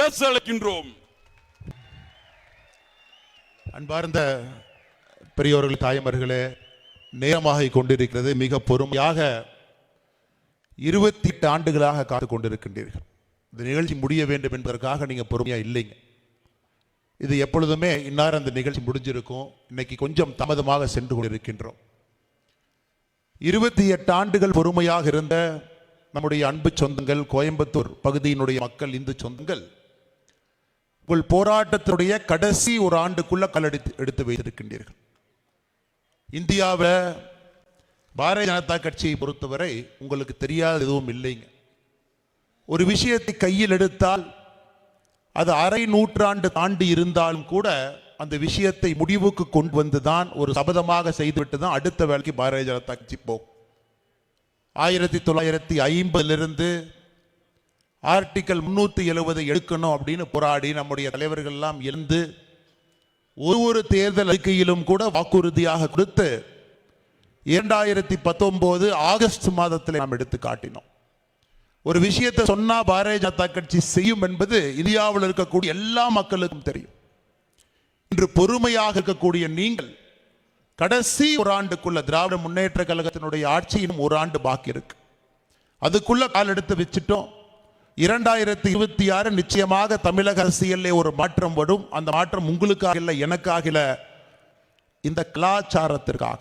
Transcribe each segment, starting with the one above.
பேச அழைக்கின்றோம். அன்பார்ந்த பெரியோர்கள், தாயமர்களே, நேரமாக கொண்டிருக்கிறது. மிக பொறுமையாக 28 ஆண்டுகளாக காத்து கொண்டிருக்கின்றீர்கள். இந்த நிகழ்ச்சி முடிய வேண்டும் என்பதற்காக நீங்க பொறுமையா இல்லைங்க. இது எப்பொழுதுமே இன்னார் அந்த நிகழ்ச்சி முடிஞ்சிருக்கும். இன்னைக்கு கொஞ்சம் தாமதமாக சென்று கொண்டிருக்கின்றோம். 28 ஆண்டுகள் பொறுமையாக இருந்த நம்முடைய அன்பு சொந்தங்கள், கோயம்புத்தூர் பகுதியினுடைய மக்கள், இந்து சொந்தங்கள், உங்கள் போராட்டத்தினுடைய கடைசி ஒரு ஆண்டுக்குள்ள எடுத்து வைத்திருக்கின்றீர்கள். இந்தியாவில் பாரதிய ஜனதா கட்சியை பொறுத்தவரை உங்களுக்கு தெரியாத எதுவும் இல்லைங்க. ஒரு விஷயத்தை கையில் எடுத்தால் அது அரை நூற்றாண்டு தாண்டி இருந்தாலும் கூட அந்த விஷயத்தை முடிவுக்கு கொண்டு வந்துதான் ஒரு சபதமாக செய்துவிட்டு தான் அடுத்த வேலைக்கு பாரதிய ஜனதா கட்சி போகும். 1950 ஆர்டிக்கல் 370 எடுக்கணும் அப்படின்னு போராடி நம்முடைய தலைவர்கள் எல்லாம் இருந்து ஒரு தேர்தல் அறிக்கையிலும் கூட வாக்குறுதியாக கொடுத்து 2019 ஆகஸ்ட் மாதத்தில் நாம் எடுத்து காட்டினோம். ஒரு விஷயத்தை சொன்னா பாரதிய ஜனதா கட்சி செய்யும் என்பது இந்தியாவில் இருக்கக்கூடிய எல்லா மக்களுக்கும் தெரியும். இன்று பொறுமையாக இருக்கக்கூடிய நீங்கள் கடைசி ஒரு ஆண்டுக்குள்ள திராவிட முன்னேற்ற கழகத்தினுடைய ஆட்சியிலும் ஒரு ஆண்டு பாக்கி இருக்கு. அதுக்குள்ள கால் எடுத்து வச்சுட்டோம். 2026 நிச்சயமாக தமிழக அரசியலில் ஒரு மாற்றம் வரும். அந்த மாற்றம் உங்களுக்காக இல்லை, எனக்காக இல்லை, இந்த கலாச்சாரத்திற்காக,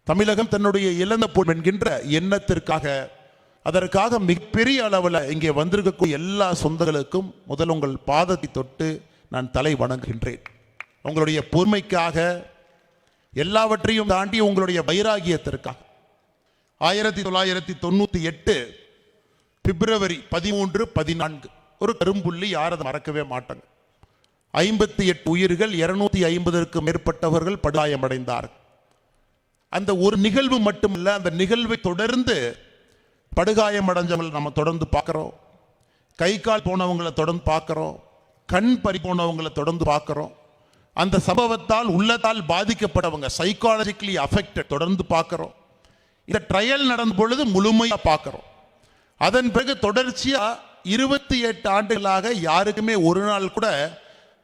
தமிழகம் தன்னுடைய இழந்த போல் என்கின்ற எண்ணத்திற்காக, அதற்காக மிகப்பெரிய அளவில் இங்கே வந்திருக்கக்கூடிய எல்லா சொந்தங்களுக்கும் முதல் உங்கள் பாதத்தை தொட்டு நான் தலை வணங்குகின்றேன். உங்களுடைய பொறுமைக்காக, எல்லாவற்றையும் தாண்டி உங்களுடைய வைராகியத்திற்காக. 1998 பிப்ரவரி 13, 14 ஒரு கரும்புள்ளி, யாரும் அதை மறக்கவே மாட்டாங்க. 58 உயிர்கள், 250க்கும் மேற்பட்டவர்கள் படுகாயமடைந்தார்கள். அந்த ஒரு நிகழ்வு மட்டுமல்ல, அந்த நிகழ்வை தொடர்ந்து படுகாயமடைஞ்சவங்களை நம்ம தொடர்ந்து பார்க்கிறோம், கை கால் போனவங்களை தொடர்ந்து பார்க்கிறோம், கண் பறி போனவங்களை தொடர்ந்து பார்க்கிறோம். அந்த சம்பவத்தால் உள்ளத்தால் பாதிக்கப்பட்டவங்க, சைக்காலஜிக்கலி அஃபெக்டட், தொடர்ந்து பார்க்கிறோம். இந்த ட்ரையல் நடந்த பொழுது முழுமையா பார்க்கிறோம். அதன் பிறகு தொடர்ச்சியா 28 ஆண்டுகளாக யாருக்குமே ஒரு நாள் கூட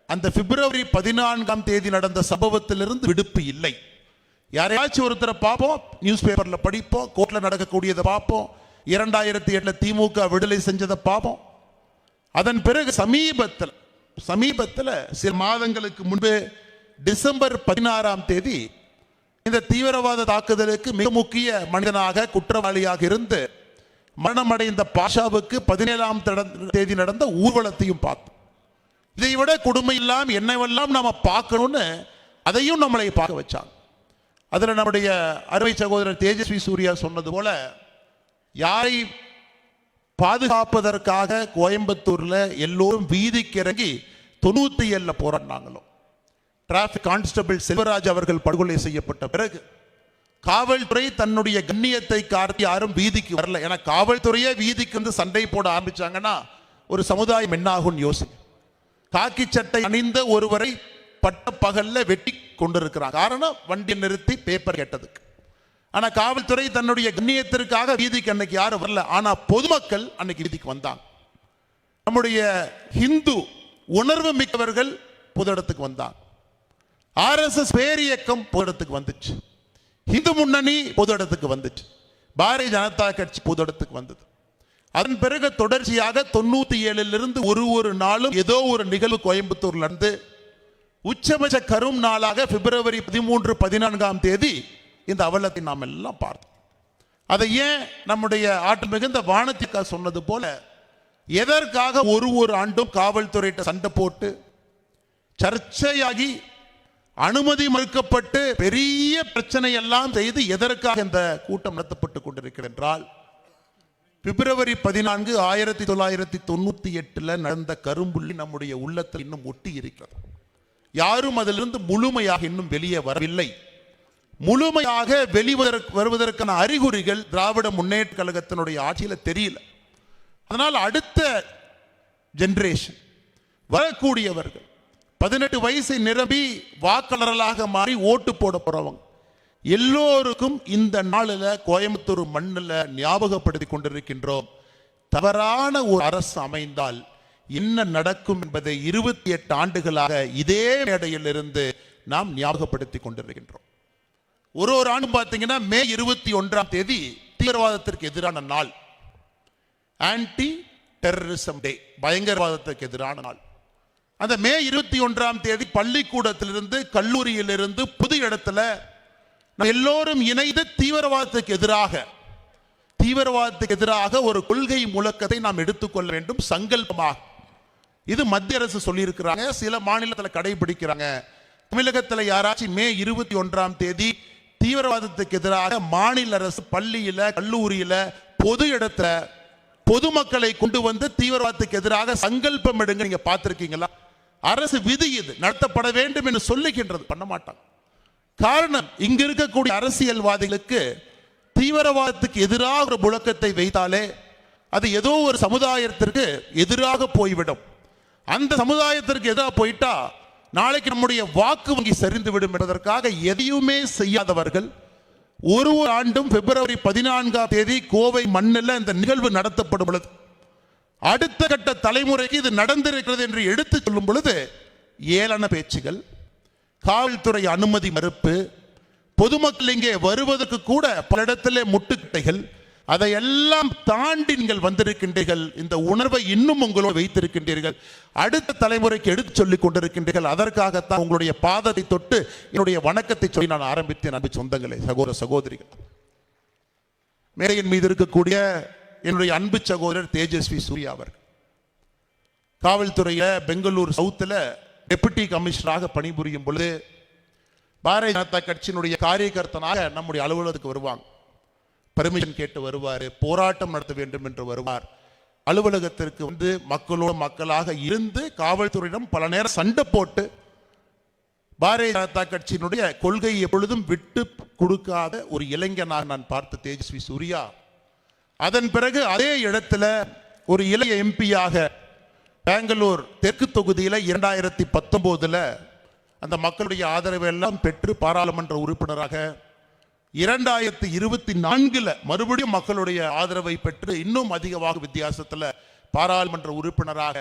அந்த பிப்ரவரி 14 நடந்த சம்பவத்திலிருந்து விடுப்பு இல்லை. யாரையாச்சும் ஒருத்தரை பார்ப்போம், நியூஸ் பேப்பர்ல படிப்போம், கோர்ட்ல நடக்கக்கூடியதை பார்ப்போம், 2008 திமுக விடுதலை செஞ்சதை பார்ப்போம். அதன் பிறகு சமீபத்தில் சில மாதங்களுக்கு முன்பு டிசம்பர் 16 இந்த தீவிரவாத தாக்குதலுக்கு மிக முக்கிய மனிதனாக, குற்றவாளியாக இருந்து மரணமடைந்த பாஷாவுக்கு 17 நடந்த ஊர்வலத்தையும் பார்த்தோம். இதை விட கொடுமை இல்லாம என்னவெல்லாம் நாம பார்க்கணும்னு அதையும் நம்மளை பார்க்க வச்சாங்க. அதுல நம்முடைய அருமை சகோதரர் தேஜஸ்வி சூர்யா சொன்னது போல, யாரை பாதுகாப்பதற்காக கோயம்புத்தூர்ல எல்லோரும் வீதிக்கு இறங்கி 97 போராடினாங்களோ, டிராபிக் கான்ஸ்டபிள் செல்வராஜ் அவர்கள் படுகொலை செய்யப்பட்ட பிறகு காவல்துறை தன்னுடைய கண்ணியத்தை காட்டி யாரும் வீதிக்கு வரல. ஏன்னா காவல்துறையே வீதிக்கு வந்து சண்டை போட ஆரம்பிச்சாங்கன்னா ஒரு சமுதாயம் என்ன ஆகும் யோசிங்க. காக்கி சட்டை அணிந்த ஒருவரை பட்ட பகல்ல வெட்டி கொண்டிருக்கிறார். காரணம், வண்டியை நிறுத்தி பேப்பர் கேட்டதுக்கு. ஆனா காவல்துறை தன்னுடைய கண்ணியத்திற்காக வீதிக்கு அன்னைக்கு யாரும் வரல. ஆனா பொதுமக்கள் அன்னைக்கு வீதிக்கு வந்தாங்க. நம்முடைய ஹிந்து உணர்வு மிக்கவர்கள் பொது இடத்துக்கு வந்தாங்க. RSS பேரியக்கம் பொது இடத்துக்கு வந்துச்சு, இந்து முன்னணி பொது இடத்துக்கு வந்துச்சு, பாரதிய ஜனதா கட்சி பொது இடத்துக்கு வந்தது. அதன் பிறகு தொடர்ச்சியாக 97 ஒரு நாளும் ஏதோ ஒரு நிகழ்வு கோயம்புத்தூர்ல இருந்து உச்சபட்ச கரும் நாளாக பிப்ரவரி 13, 14 இந்த அவலத்தை நாம் எல்லாம் பார்த்தோம். அதை ஏன் நம்முடைய ஆற்றல் மிகுந்த வானத்திற்கா சொன்னது போல, எதற்காக ஒரு ஆண்டும் காவல்துறையிட்ட சண்டை போட்டு சர்ச்சையாகி அனுமதி மறுக்கப்பட்டு பெரிய பிரச்சனை எல்லாம் செய்து எதற்காக இந்த கூட்டம் நடத்தப்பட்டு கொண்டிருக்கிறது என்றால், பிப்ரவரி 14, 1998 நடந்த கரும்புள்ளி நம்முடைய உள்ளத்தில் இன்னும் ஒட்டி இருக்கிறது. யாரும் அதிலிருந்து முழுமையாக இன்னும் வெளியே வரவில்லை. முழுமையாக வருவதற்கான அறிகுறிகள் திராவிட முன்னேற்ற கழகத்தினுடைய ஆட்சியில தெரியல. அதனால் அடுத்த ஜெனரேஷன் வரக்கூடியவர்கள் 18 வயசை நிரம்பி வாக்காளர்களாக மாறி ஓட்டு போட போறவங்க எல்லோருக்கும் இந்த நாளில் கோயம்புத்தூர் மண்ணில் ஞாபகப்படுத்தி கொண்டிருக்கின்றோம். தவறான ஒரு அரசு அமைந்தால் என்ன நடக்கும் என்பதை 28 ஆண்டுகளாக இதே மேடையில் இருந்து நாம் ஞாபகப்படுத்திக் கொண்டிருக்கின்றோம். ஒரு ஆண்டு பார்த்தீங்கன்னா மே 21ஆம் தேதி தீவிரவாதத்திற்கு எதிரான நாள், ஆன்டி டெரரிசம் டே, பயங்கரவாதத்திற்கு எதிரான நாள். அந்த மே 21ஆம் தேதி பள்ளிக்கூடத்திலிருந்து கல்லூரியிலிருந்து புது இடத்துல எல்லோரும் இணைந்து தீவிரவாதத்துக்கு எதிராக ஒரு கொள்கை முழக்கத்தை நாம் எடுத்துக்கொள்ள வேண்டும் சங்கல்பமாக. இது மத்திய அரசு சொல்லியிருக்கிறாங்க, சில மாநிலத்தில் கடைபிடிக்கிறாங்க. தமிழகத்தில் யாராச்சும் மே 21ஆம் தேதி தீவிரவாதத்துக்கு எதிராக மாநில அரசு பள்ளியில கல்லூரியில பொது இடத்துல பொதுமக்களை கொண்டு வந்து தீவிரவாதத்துக்கு எதிராக சங்கல்பம் எடுங்க, நீங்க பார்த்திருக்கீங்களா? அரசு விதி இது நடத்தப்பட வேண்டும் என்று சொல்லுகின்றது, பண்ண மாட்டாங்க. காரணம், இங்க இருக்கக்கூடிய அரசியல்வாதிகளுக்கு தீவிரவாதத்துக்கு எதிராக ஒரு முழக்கத்தை வைத்தாலே அது ஏதோ ஒரு சமுதாயத்திற்கு எதிராக போய்விடும். அந்த சமுதாயத்திற்கு எதிராக போயிட்டா நாளைக்கு நம்முடைய வாக்கு வங்கி சரிந்துவிடும் என்பதற்காக எதையுமே செய்யாதவர்கள் ஒரு ஆண்டும் பிப்ரவரி 14ஆம் தேதி கோவை மண்ணில் இந்த நிகழ்வு நடத்தப்படும் பொழுது அடுத்த கட்ட தலைமுறைக்கு இது நடந்திருக்கிறது என்று எடுத்து சொல்லும் பொழுது ஏளன பேச்சுகள், காவல்துறை அனுமதி மறுப்பு, பொதுமக்கள் இங்கே வருவதற்கு கூட பல இடத்திலே முட்டுக்கட்டைகள், அதையெல்லாம் தாண்டி நீங்கள் வந்திருக்கின்றீர்கள். இந்த உணர்வை இன்னும் உங்களோடு வைத்திருக்கின்றீர்கள், அடுத்த தலைமுறைக்கு எடுத்து சொல்லிக் கொண்டிருக்கின்றீர்கள். அதற்காகத்தான் உங்களுடைய பாதத்தை தொட்டு என்னுடைய வணக்கத்தை சொல்லி நான் ஆரம்பித்தேன். அன்பு சொந்தங்களே, சகோதர சகோதரிகள், மேடையின் மீது இருக்கக்கூடிய என்னுடைய அன்பு சகோதரர் தேஜஸ்வி சூர்யா அவர்கள் காவல்துறையில பெங்களூர் சவுத்தில் டெபுட்டி கமிஷனராக பணிபுரியும் பொழுது பாரதிய ஜனதா கட்சியினுடைய காரியகர்த்தனாக நம்முடைய அலுவலகத்துக்கு வருவாங்க. பர்மிஷன் கேட்டு வருவார், போராட்டம் நடத்த வேண்டும் என்று வருவார். அலுவலகத்திற்கு வந்து மக்களோடு மக்களாக இருந்து காவல்துறையிடம் பல நேரம் சண்டை போட்டு பாரதிய ஜனதா கட்சியினுடைய கொள்கையை எப்பொழுதும் விட்டு கொடுக்காத ஒரு இளைஞனாக நான் பார்த்த தேஜஸ்வி சூர்யா, அதன் பிறகு அதே இடத்துல ஒரு இளைய எம்பியாக பெங்களூர் தெற்கு தொகுதியில் 2019 அந்த மக்களுடைய ஆதரவை எல்லாம் பெற்று பாராளுமன்ற உறுப்பினராக 2024 மறுபடியும் மக்களுடைய ஆதரவை பெற்று இன்னும் அதிகமாக வித்தியாசத்தில் பாராளுமன்ற உறுப்பினராக,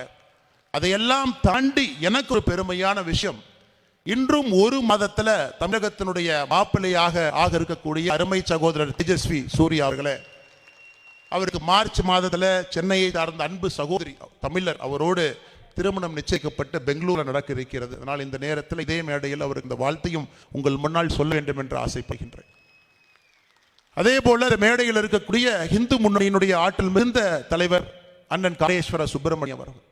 அதையெல்லாம் தாண்டி எனக்கு ஒரு பெருமையான விஷயம், இன்றும் ஒரு மாதத்தில் தமிழகத்தினுடைய மாப்பிள்ளையாக ஆக இருக்கக்கூடிய அருமை சகோதரர் தேஜஸ்வி சூர்யா அவர்களே, அவருக்கு மார்ச் மாதத்தில் சென்னையை சார்ந்த அன்பு சகோதரி தமிழர், அவரோடு திருமணம் நிச்சயிக்கப்பட்டு பெங்களூரில் நடக்க இருக்கிறது. அதனால் இந்த நேரத்தில் இதே மேடையில் அவருக்கு இந்த வாழ்த்தையும் உங்கள் முன்னால் சொல்ல வேண்டும் என்று ஆசைப்படுகின்றேன். அதே போல மேடையில் இருக்கக்கூடிய இந்து முன்னணியினுடைய ஆற்றல் மிகுந்த தலைவர் அண்ணன் காளேஸ்வர சுப்பிரமணியம் அவர்கள்,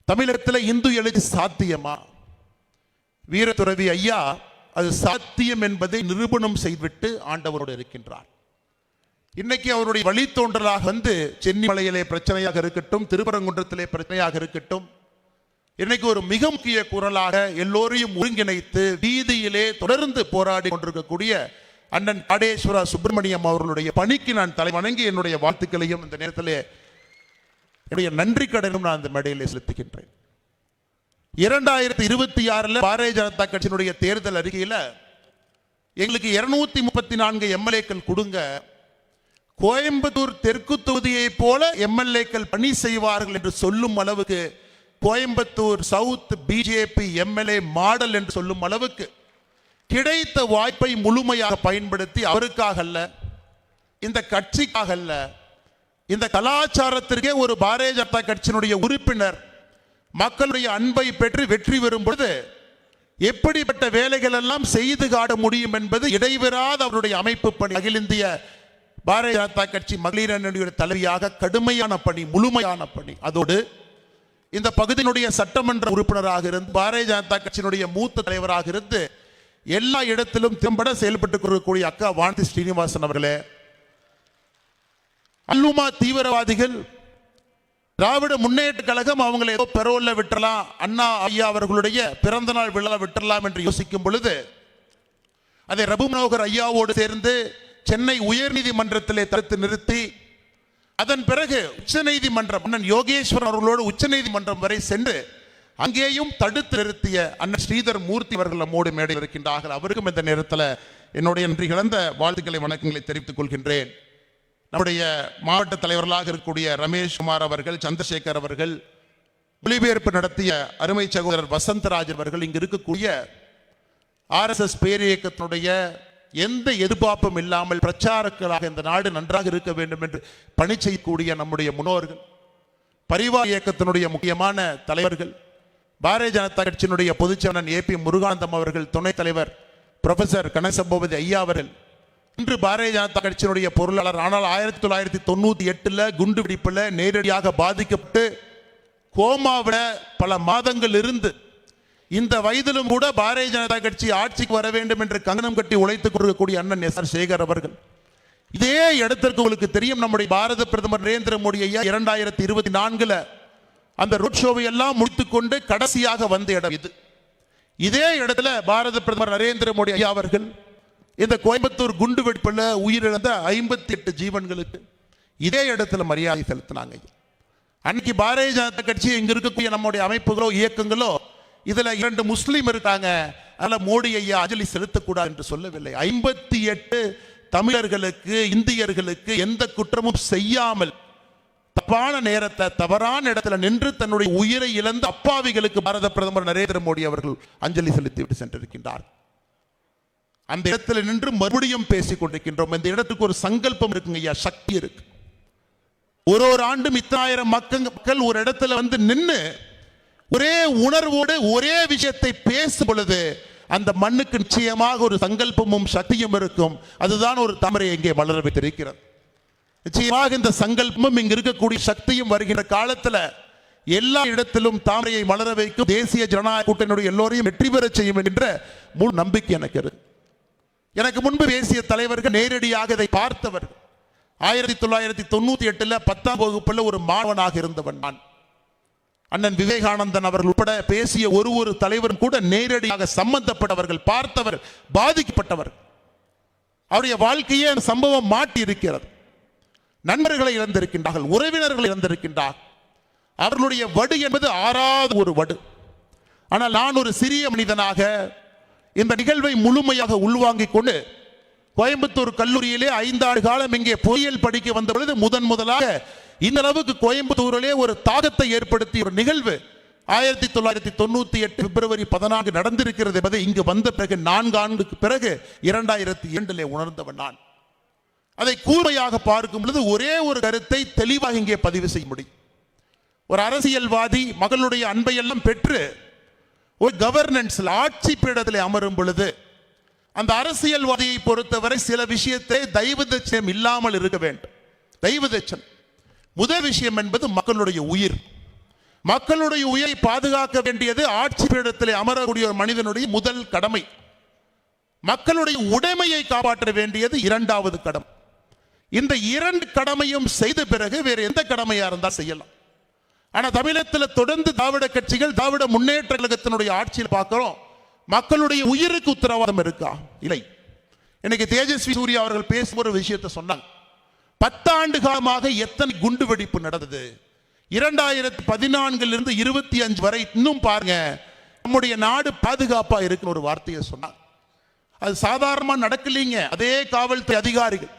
தமிழகத்தில் இந்து எழுச்சி சாத்தியமா? வீரதுறவி ஐயா அது சாத்தியம் என்பதை நிரூபணம் செய்துவிட்டு ஆண்டவரோடு இருக்கின்றார். இன்னைக்கு அவருடைய வழித்தோன்றலாக வந்து சென்னிமலையிலே பிரச்சனையாக இருக்கட்டும், திருப்பரங்குன்றத்திலே பிரச்சனையாக இருக்கட்டும், இன்னைக்கு ஒரு மிக முக்கிய குரலாக எல்லோரையும் ஒருங்கிணைத்து வீதியிலே தொடர்ந்து போராடி கொண்டிருக்கக்கூடிய அண்ணன் காடேஸ்வர சுப்பிரமணியம் அவர்களுடைய பணிக்கு நான் தலை வணங்கி என்னுடைய வாழ்த்துக்களையும் இந்த நேரத்திலே என்னுடைய நன்றி கடனும் நான் இந்த மேடையிலே செலுத்துகின்றேன். 2026 பாரதிய ஜனதா கட்சியினுடைய தேர்தல் அறிக்கையில் எங்களுக்கு 234 எம்எல்ஏக்கள் கொடுங்க, கோயம்புத்தூர் தெற்கு தொகுதியை போல எம்எல்ஏக்கள் பணி செய்வார்கள் என்று சொல்லும் அளவுக்கு, Coimbatore south BJP MLA model என்று சொல்லும் அளவுக்கு கிடைத்த வாய்ப்பை முழுமையாக பயன்படுத்தி, அவருக்காக அல்ல, இந்த கட்சிக்காக அல்ல, இந்த கலாச்சாரத்திற்கே ஒரு பாரதிய ஜனதா கட்சியினுடைய உறுப்பினர் மக்களுடைய அன்பை பெற்று வெற்றி பெறும் பொழுது எப்படிப்பட்ட வேலைகள் எல்லாம் செய்து காட்ட முடியும் என்பது இடைவிடாத அவருடைய அமைப்பு பணி. அகில இந்திய பாரதிய ஜனதா கட்சி மகளிர் அணியுடைய தலைவியாக கடுமையான பணி, முழுமையான பணி. அதோடு இந்த பகுதியினுடைய சட்டமன்ற உறுப்பினராக இருந்து பாரதிய ஜனதா கட்சியினுடைய மூத்த தலைவராக இருந்து எல்லா இடத்திலும் திறம்பட செயல்பட்டுக் கொள்ளக்கூடிய அக்கா வானதி ஸ்ரீனிவாசன் அவர்களே, அல்லுமா தீவிரவாதிகள் திராவிட முன்னேற்ற கழகம் அவங்களை ஏதோ பெரோல்ல விட்டுறலாம், அண்ணா ஐயா அவர்களுடைய பிறந்த நாள் விழா விட்டுறலாம் என்று யோசிக்கும் பொழுது அதை ரகு மனோகர் ஐயாவோடு சேர்ந்து சென்னை உயர் நீதிமன்றத்திலே தடுத்து நிறுத்தி, அதன் பிறகு உச்ச நீதிமன்றம் அண்ணன் யோகேஸ்வரன் அவர்களோடு உச்ச நீதிமன்றம் வரை சென்று அங்கேயும் தடுத்து நிறுத்திய அண்ணன் ஸ்ரீதர் மூர்த்தி அவர்கள் நம்மோடு மேடையில் இருக்கின்றார்கள். அவருக்கும் இந்த நேரத்தில் என்னுடைய நன்றி கலந்த வாழ்த்துக்களை வணக்கங்களை தெரிவித்துக் கொள்கின்றேன். நம்முடைய மாவட்ட தலைவர்களாக இருக்கக்கூடிய ரமேஷ் குமார் அவர்கள், சந்திரசேகர் அவர்கள், மொழிபெயர்ப்பு நடத்திய அருமை சகோதரர் வசந்தராஜ் அவர்கள் இங்கு இருக்கக்கூடிய RSS பேரியக்கத்தினுடைய எந்த எதிர்பார்ப்பும் இல்லாமல் பிரச்சாரங்களாக இந்த நாடு நன்றாக இருக்க வேண்டும் என்று பணி செய்யக்கூடிய நம்முடைய முன்னோர்கள், பரிவார் இயக்கத்தினுடைய முக்கியமான தலைவர்கள், பாரதிய ஜனதா கட்சியினுடைய பொதுச்செயலாளர் AP முருகானந்தம் அவர்கள், துணைத் தலைவர் ப்ரொஃபசர் கணேசபூபதி ஐயா அவர்கள், இன்று பாரதிய ஜனதா கட்சியினுடைய பொருளாளர். ஆனால் 1998 குண்டு வெடிப்பில் நேரடியாக பாதிக்கப்பட்டு கோமாவிட பல மாதங்கள் இருந்து இந்த வயதிலும் கூட பாரதிய ஜனதா கட்சி ஆட்சிக்கு வர வேண்டும் என்று கங்கணம் கட்டி உழைத்துக் கொண்டிருக்கக்கூடிய அண்ணன் SR சேகர் அவர்கள். இதே இடத்திற்கு உங்களுக்கு தெரியும், நம்முடைய பாரத பிரதமர் நரேந்திர மோடி ஐயா 2024 அந்த ரோட் ஷோவை எல்லாம் முடித்துக்கொண்டு கடைசியாக வந்த இடம் இது. இதே இடத்துல பாரத பிரதமர் நரேந்திர மோடி ஐயா அவர்கள் இந்த கோயம்புத்தூர் குண்டு வெடிப்பில் உயிரிழந்த 58 ஜீவன்களுக்கு இதே இடத்துல மரியாதை செலுத்தினாங்க. அன்னைக்கு பாரதிய ஜனதா கட்சி இங்க இருக்கக்கூடிய நம்முடைய அமைப்புகளோ இயக்கங்களோ இதுல 2 முஸ்லீம் இருக்காங்க, அதனால மோடி ஐயா அஞ்சலி செலுத்தக்கூடாது என்று சொல்லவில்லை. 58 தமிழர்களுக்கு, இந்தியர்களுக்கு எந்த குற்றமும் செய்யாமல் தப்பான நேரத்தை தவறான இடத்துல நின்று தன்னுடைய உயிரை இழந்த அப்பாவிகளுக்கு பாரத பிரதமர் நரேந்திர மோடி அவர்கள் அஞ்சலி செலுத்திவிட்டு சென்றிருக்கின்றார். அந்த இடத்துல நின்று மறுபடியும் பேசிக் கொண்டிருக்கின்றோம். இந்த இடத்துக்கு ஒரு சங்கல்பம் இருக்குங்க ஐயா, சக்தி இருக்கு. ஒரு ஆண்டும் 1000 மக்கள் ஒரு இடத்துல வந்து நின்று ஒரே உணர்வோடு ஒரே விஷயத்தை பேசும் பொழுது அந்த மண்ணுக்கு நிச்சயமாக ஒரு சங்கல்பமும் சக்தியும் இருக்கும். அதுதான் ஒரு தாமரை இங்கே மலர வைத்திருக்கிறது. நிச்சயமாக இந்த சங்கல்பமும் இங்கு இருக்கக்கூடிய சக்தியும் வருகின்ற காலத்துல எல்லா இடத்திலும் தாமரையை மலர வைக்கும். தேசிய ஜனநாயக கூட்டணியுடைய எல்லோரையும் வெற்றி பெற செய்யும் என்கின்ற முழு நம்பிக்கை எனக்கு இருக்கு. எனக்கு முன்பு பேசிய தலைவர்கள் நேரடியாக இதை பார்த்தவர்கள். 1998 10ஆம் வகுப்புல ஒரு மாணவனாக இருந்தவன் நான். அண்ணன் விவேகானந்தன் அவர்கள் உட்பட பேசிய ஒரு தலைவரும் கூட நேரடியாக சம்பந்தப்பட்டவர்கள், பார்த்தவர், பாதிக்கப்பட்டவர். அவருடைய வாழ்க்கையே சம்பவம் மாட்டி இருக்கிறது. நண்பர்களை இழந்திருக்கின்றார்கள், உறவினர்களை இழந்திருக்கின்றார். அவர்களுடைய வடு என்பது ஆறாத ஒரு வடு. ஆனால் நான் ஒரு சிறிய மனிதனாக இந்த நிகழ்வை முழுமையாக உள்வாங்கிக் கொண்டு கோயம்புத்தூர் கல்லூரியிலே 5 ஆண்டு காலம் இங்கே பொறியியல் படிக்க வந்த பொழுது முதலாக இந்த அளவுக்கு கோயம்புத்தூரிலே ஒரு தாக்கத்தை ஏற்படுத்திய ஒரு நிகழ்வு 1998 பிப்ரவரி 14 நடந்திருக்கிறது என்பதை இங்கு வந்த பிறகு 4 ஆண்டுக்கு பிறகு 2002 உணர்ந்தவன் நான். அதை கூர்மையாக பார்க்கும் பொழுது ஒரே ஒரு கருத்தை தெளிவாக இங்கே பதிவு செய்ய முடியும். ஒரு அரசியல்வாதி மகளுடைய அன்பை எல்லாம் பெற்று ஒரு கவர்னன்ஸ் ஆட்சி பீடத்தில் அமரும் பொழுது அந்த அரசியல்வாதியை பொறுத்தவரை சில விஷயத்தை தெய்வ தட்சணம் இல்லாமல் இருக்க வேண்டும். தெய்வ தட்சணம் முதல் விஷயம் என்பது மக்களுடைய உயிர். மக்களுடைய உயிரை பாதுகாக்க வேண்டியது ஆட்சி பீடத்தில் அமரக்கூடிய ஒரு மனிதனுடைய முதல் கடமை. மக்களுடைய உடைமையை காப்பாற்ற வேண்டியது 2வது கடமை. இந்த 2 கடமையும் செய்த பிறகு வேறு எந்த கடமையா இருந்தால் செய்யலாம். ஆனா தமிழகத்தில் தொடர்ந்து திராவிட கட்சிகள், திராவிட முன்னேற்ற கழகத்தினுடைய ஆட்சியில் பார்க்கிறோம், மக்களுடைய உயிருக்கு உத்தரவாதம் இருக்கா? இல்லை. இன்னைக்கு தேஜஸ்வி சூர்யா அவர்கள் பேசும் ஒரு விஷயத்தை சொன்னாங்க. 10 ஆண்டு காலமாக எத்தனை குண்டு வெடிப்பு நடந்தது? 2014 இருந்து 25 வரை இன்னும் பாருங்க, நம்முடைய நாடு பாதுகாப்பா இருக்குன்னு ஒரு வார்த்தையை சொன்னாங்க. அது சாதாரணமா நடக்கலீங்க. அதே காவல்துறை அதிகாரிகள்,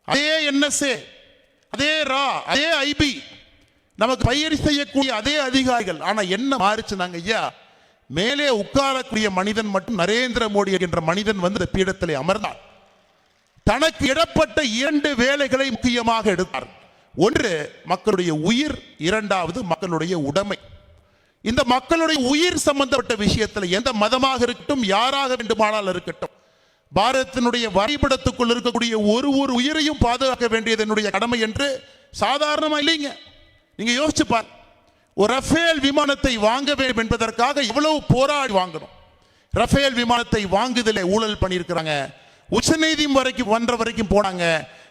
அதே NSA, அதே RA, அதே IB, நமக்கு பயிர் செய்யக்கூடிய அதே அதிகாரிகள். ஆனா என்ன மாறிச்சுனாங்க ஐயா, மேலே உட்காரக்கூடிய மனிதன் மட்டும் நரேந்திர மோடி என்கின்ற மனிதன் வந்து இந்த பீடத்திலே அமர்ந்தார். தனக்கு இடப்பட்ட 2 வேலைகளை முக்கியமாக எடுத்தார். ஒன்று மக்களுடைய உயிர், 2வது மக்களுடைய உடைமை. இந்த மக்களுடைய உயிர் சம்பந்தப்பட்ட விஷயத்தில் எந்த மதமாக இருக்கட்டும், யாராக வேண்டுமானால் இருக்கட்டும், பாரதத்தினுடைய வரைபடத்துக்குள் இருக்கக்கூடிய ஒரு உயிரையும் பாதுகாக்க வேண்டியது என்னுடைய கடமை என்று சாதாரணமா இல்லைங்க. நீங்க யோசிச்சு பாருங்க, ஒரு ரஃபேல் விமானத்தை வாங்க வேண்டும் என்பதற்காக எவ்வளவு போராடி வாங்கணும். ரஃபேல் விமானத்தை வாங்குதலே ஊழல் பண்ணியிருக்கிறாங்க. உச்சநீதிமன்றம் வரைக்கும் போனாங்க.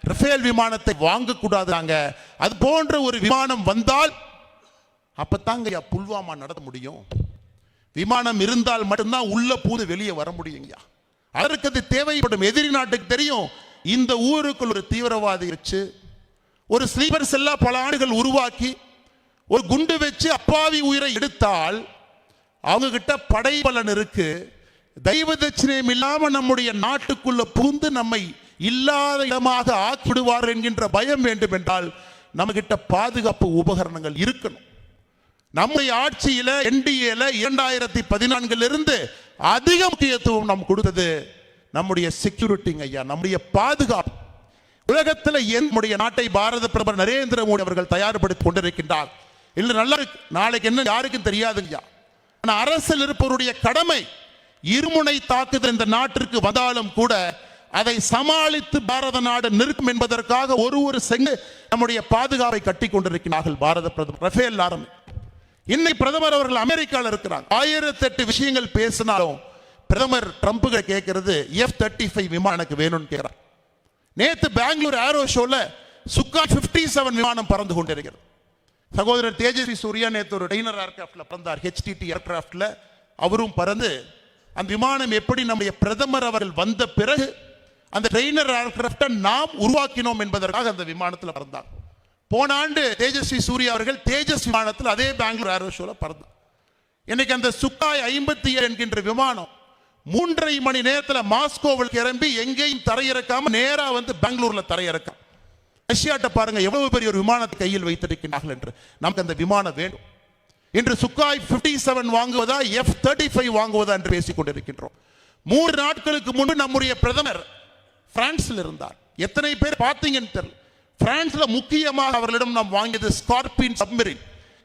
ரஃபேல் விமானத்தை வாங்கக்கூடாதுங்க. அது போன்ற ஒரு விமானம் வந்தால் அப்பத்தாங்க புல்வாமா நடத்த முடியும். விமானம் இருந்தால் மட்டும்தான் உள்ள பூந்து வெளியே வர முடியுங்க. அதற்கு அது தேவைப்படும். எதிரி நாட்டுக்கு தெரியும், இந்த ஊருக்குள் ஒரு தீவிரவாதி வச்சு ஒரு ஸ்லீப்பர் செல்லா பல ஆண்டுகள் உருவாக்கி ஒரு குண்டு வச்சு அப்பாவி உயிரை எடுத்தால் அவங்க கிட்ட படை பலன் இருக்கு. தெய்வ தட்சணையும் இல்லாம நம்முடைய நாட்டுக்குள்ள புகுந்து நம்மை இல்லாத இடமாக ஆக்கிவிடுவார் என்கின்ற பயம் வேண்டும் என்றால் நம்ம கிட்ட பாதுகாப்பு உபகரணங்கள் இருக்கணும். நம்முடைய ஆட்சியில என்டிஏல 2014 இருந்து அதிக முக்கியத்துவம் நாம் கொடுத்தது நம்முடைய செக்யூரிட்டிங்க ஐயா, நம்முடைய பாதுகாப்பு. உலகத்தில் நம்முடைய நாட்டை பாரத பிரதமர் நரேந்திர மோடி அவர்கள் தயார்படுத்திக் கொண்டிருக்கின்றார். இல்லை நல்லா இருக்கு, நாளைக்கு என்ன யாருக்கும் தெரியாதுங்க. ஆனால் அரசில் இருப்பவருடைய கடமை இருமுனை தாக்குதல் இந்த நாட்டிற்கு வந்தாலும் கூட அதை சமாளித்து பாரத நாடு நிற்கும் என்பதற்காக ஒரு செங்கு நம்முடைய பாதுகாப்பை கட்டி கொண்டிருக்கிறார்கள் பாரத பிரதமர். ரஃபேல் ஆரம்பி இன்னைக்கு பிரதமர் அவர்கள் அமெரிக்காவில் இருக்கிறாங்க. 1008 விஷயங்கள் பேசினாலும் பிரதமர் ட்ரம்ப் கேட்கிறது F-35 விமானம் எனக்கு வேணும்னு கேட்கிறார். நேற்று பெங்களூர் ஏரோ ஷோல சுக்காய் 57 விமானம் பறந்து கொண்டிருக்கிறது. சகோதரர் தேஜஸ்வி சூர்யா நேற்று ஒரு ட்ரெய்னர் ஏர்கிராஃப்ட்ல பறந்தார், HTT ஏர்கிராஃப்ட்ல. அவரும் பறந்து அந்த விமானம் எப்படி நம்முடைய பிரதமர் அவர்கள் வந்த பிறகு அந்த ட்ரெய்னர் ஏர்கிராஃப்டை நாம் உருவாக்கினோம் என்பதற்காக அந்த விமானத்தில் பறந்தார். போன ஆண்டு தேஜஸ்வி சூர்யா அவர்கள் தேஜஸ் விமானத்தில் அதே பெங்களூர் ஏரோ ஷோல பறந்தார். இன்னைக்கு அந்த சுக்காய் 57 என்கின்ற விமானம் 3.5 மணி நேரத்தில் மாஸ்கோவில் கிளம்பி எங்கேயும் தரையிறக்காம நேரா வந்து பெங்களூர்ல தரையிறக்கம். ரஷ்யாட்ட பாருங்க எவ்வளவு பெரிய ஒரு விமானத்தை கையில் வைத்திருக்கிறார்கள் என்று. நமக்கு அந்த விமானம் வேண்டும். இன்று சுக்காய் 57 வாங்குவதா F-35 வாங்குவதா என்று பேசிக் கொண்டிருக்கின்றோம். 3 நாட்களுக்கு முன்பு நம்முடைய பிரதமர் பிரான்சில் இருந்தார். எத்தனை பேர் பார்த்தீங்கன்னு தெரியல. பிரான்ஸ்ல முக்கியமாக அவர்களிடம் நாம் வாங்கியது ஸ்கார்பின் சப்மரின்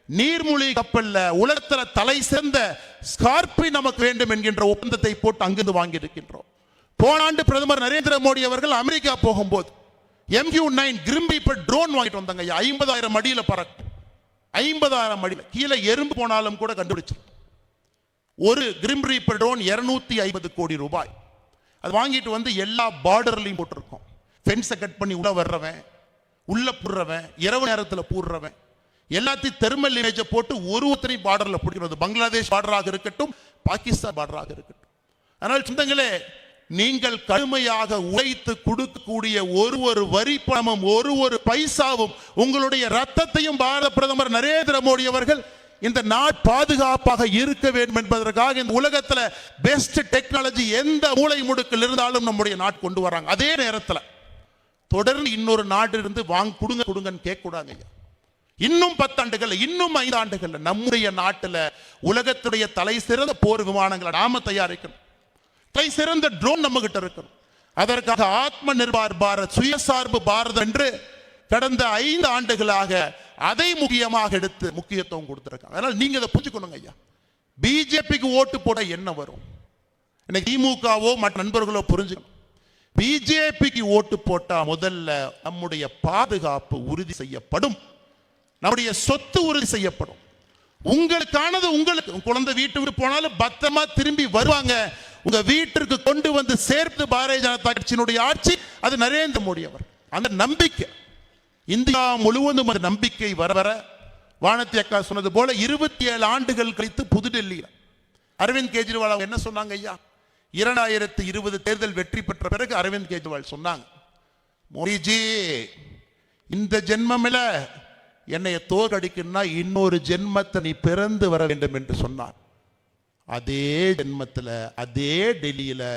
நீர்மூழ்கி கப்பல்ல உலகத்தில் தலை சிறந்த ஸ்கார்பின் நமக்கு வேண்டும் என்கின்ற ஒப்பந்தத்தை போட்டு அங்கிருந்து வாங்கி இருக்கின்றோம். போன ஆண்டு பிரதமர் நரேந்திர மோடி அவர்கள் அமெரிக்கா போகும்போது MQ-9 கிரிம் ரீப்பர் ட்ரோன் வாங்கிட்டு வந்தாங்க. 50,000 அடியில் பறக்கும். 50,000 அடியில் கீழே எறும்பு போனாலும் கூட கண்டுபிடிச்சு. ஒரு கிரிம் ரீப்பர் ட்ரோன் 250 கோடி ரூபாய். அது வாங்கிட்டு வந்து எல்லா பார்டர்லையும் போட்டிருக்கோம். ஃபென்ஸை கட் பண்ணி உள்ள வர்றவன், உள்ள புடுறவன், இரவு நேரத்தில் பூடுறவன் எல்லாத்தையும் தெர்மல் இமேஜை போட்டு ஒருத்தனை பார்டர்ல பிடிக்கிறது. பங்களாதேஷ் பார்டராக இருக்கட்டும், பாகிஸ்தான் பார்டராக இருக்கட்டும். ஆனால் சொந்தங்களே, நீங்கள் கடுமையாக உழைத்து கொடுக்கக்கூடிய ஒரு வரி பணமும் ஒரு பைசாவும் உங்களுடைய ரத்தத்தையும் பாரத பிரதமர் நரேந்திர மோடி அவர்கள் இந்த நாடு பாதுகாப்பாக இருக்க வேண்டும் என்பதற்காக இந்த உலகத்தில் பெஸ்ட் டெக்னாலஜி எந்த மூலை முடுக்கில் இருந்தாலும் நம்முடைய நாடு கொண்டு வராங்க. அதே நேரத்தில் தொடர்ந்து இன்னொரு நாடு இருந்து கொடுங்கன்னு கேட்க கூடாது. இன்னும் 10 ஆண்டுகள், இன்னும் 5 ஆண்டுகள் நம்முடைய நாட்டில் உலகத்துடைய தலை சிறந்த போர் விமானங்களை நாம தயாரிக்கணும். தலை சிறந்த ட்ரோன் நம்ம கிட்ட இருக்கணும். அதற்காக ஆத்ம நிர்பார் பாரத், சுயசார்பு பாரதம் என்று கடந்த 5 ஆண்டுகளாக அதை முக்கியமாக எடுத்து முக்கியத்துவம் கொடுத்திருக்காங்க. அதனால நீங்க இதை புரிஞ்சுக்கணுங்க ஐயா. பிஜேபிக்கு ஓட்டு போட என்ன வரும்? இன்னைக்கு திமுகவோ மற்ற நண்பர்களோ புரிஞ்சுக்கணும். பிஜேபிக்கு ஓட்டு போட்டா முதல்ல நம்முடைய பாதுகாப்பு உறுதி செய்யப்படும், நம்முடைய சொத்து உறுதி செய்யப்படும். உங்களுக்கானது உங்களுக்கு, குழந்தை வீட்டு விட்டு போனாலும் பத்திரமா திரும்பி வருவாங்க. உங்க வீட்டிற்கு கொண்டு வந்து சேர்த்து பாரதிய ஜனதா கட்சியினுடைய ஆட்சி, அது நரேந்திர மோடி அவர். அந்த நம்பிக்கை இந்தியா முழுவதும் அந்த நம்பிக்கை வர வர வானதி அக்கா சொன்னது போல 27 ஆண்டுகள் கழித்து புதுடெல்லியில் அரவிந்த் கெஜ்ரிவால் அவங்க என்ன சொன்னாங்க ஐயா? 2020 தேர்தல் வெற்றி பெற்ற பிறகு அரவிந்த் கெஜ்ரிவால் சொன்னாங்க, மோடிஜி இந்த ஜென்மமில் என்னை தோற்கடிக்கணும்னா இன்னொரு ஜென்மத்தை நீ பிறந்து வர வேண்டும் என்று சொன்னார். அதே ஜென்மத்தில் அதே டெல்லியில்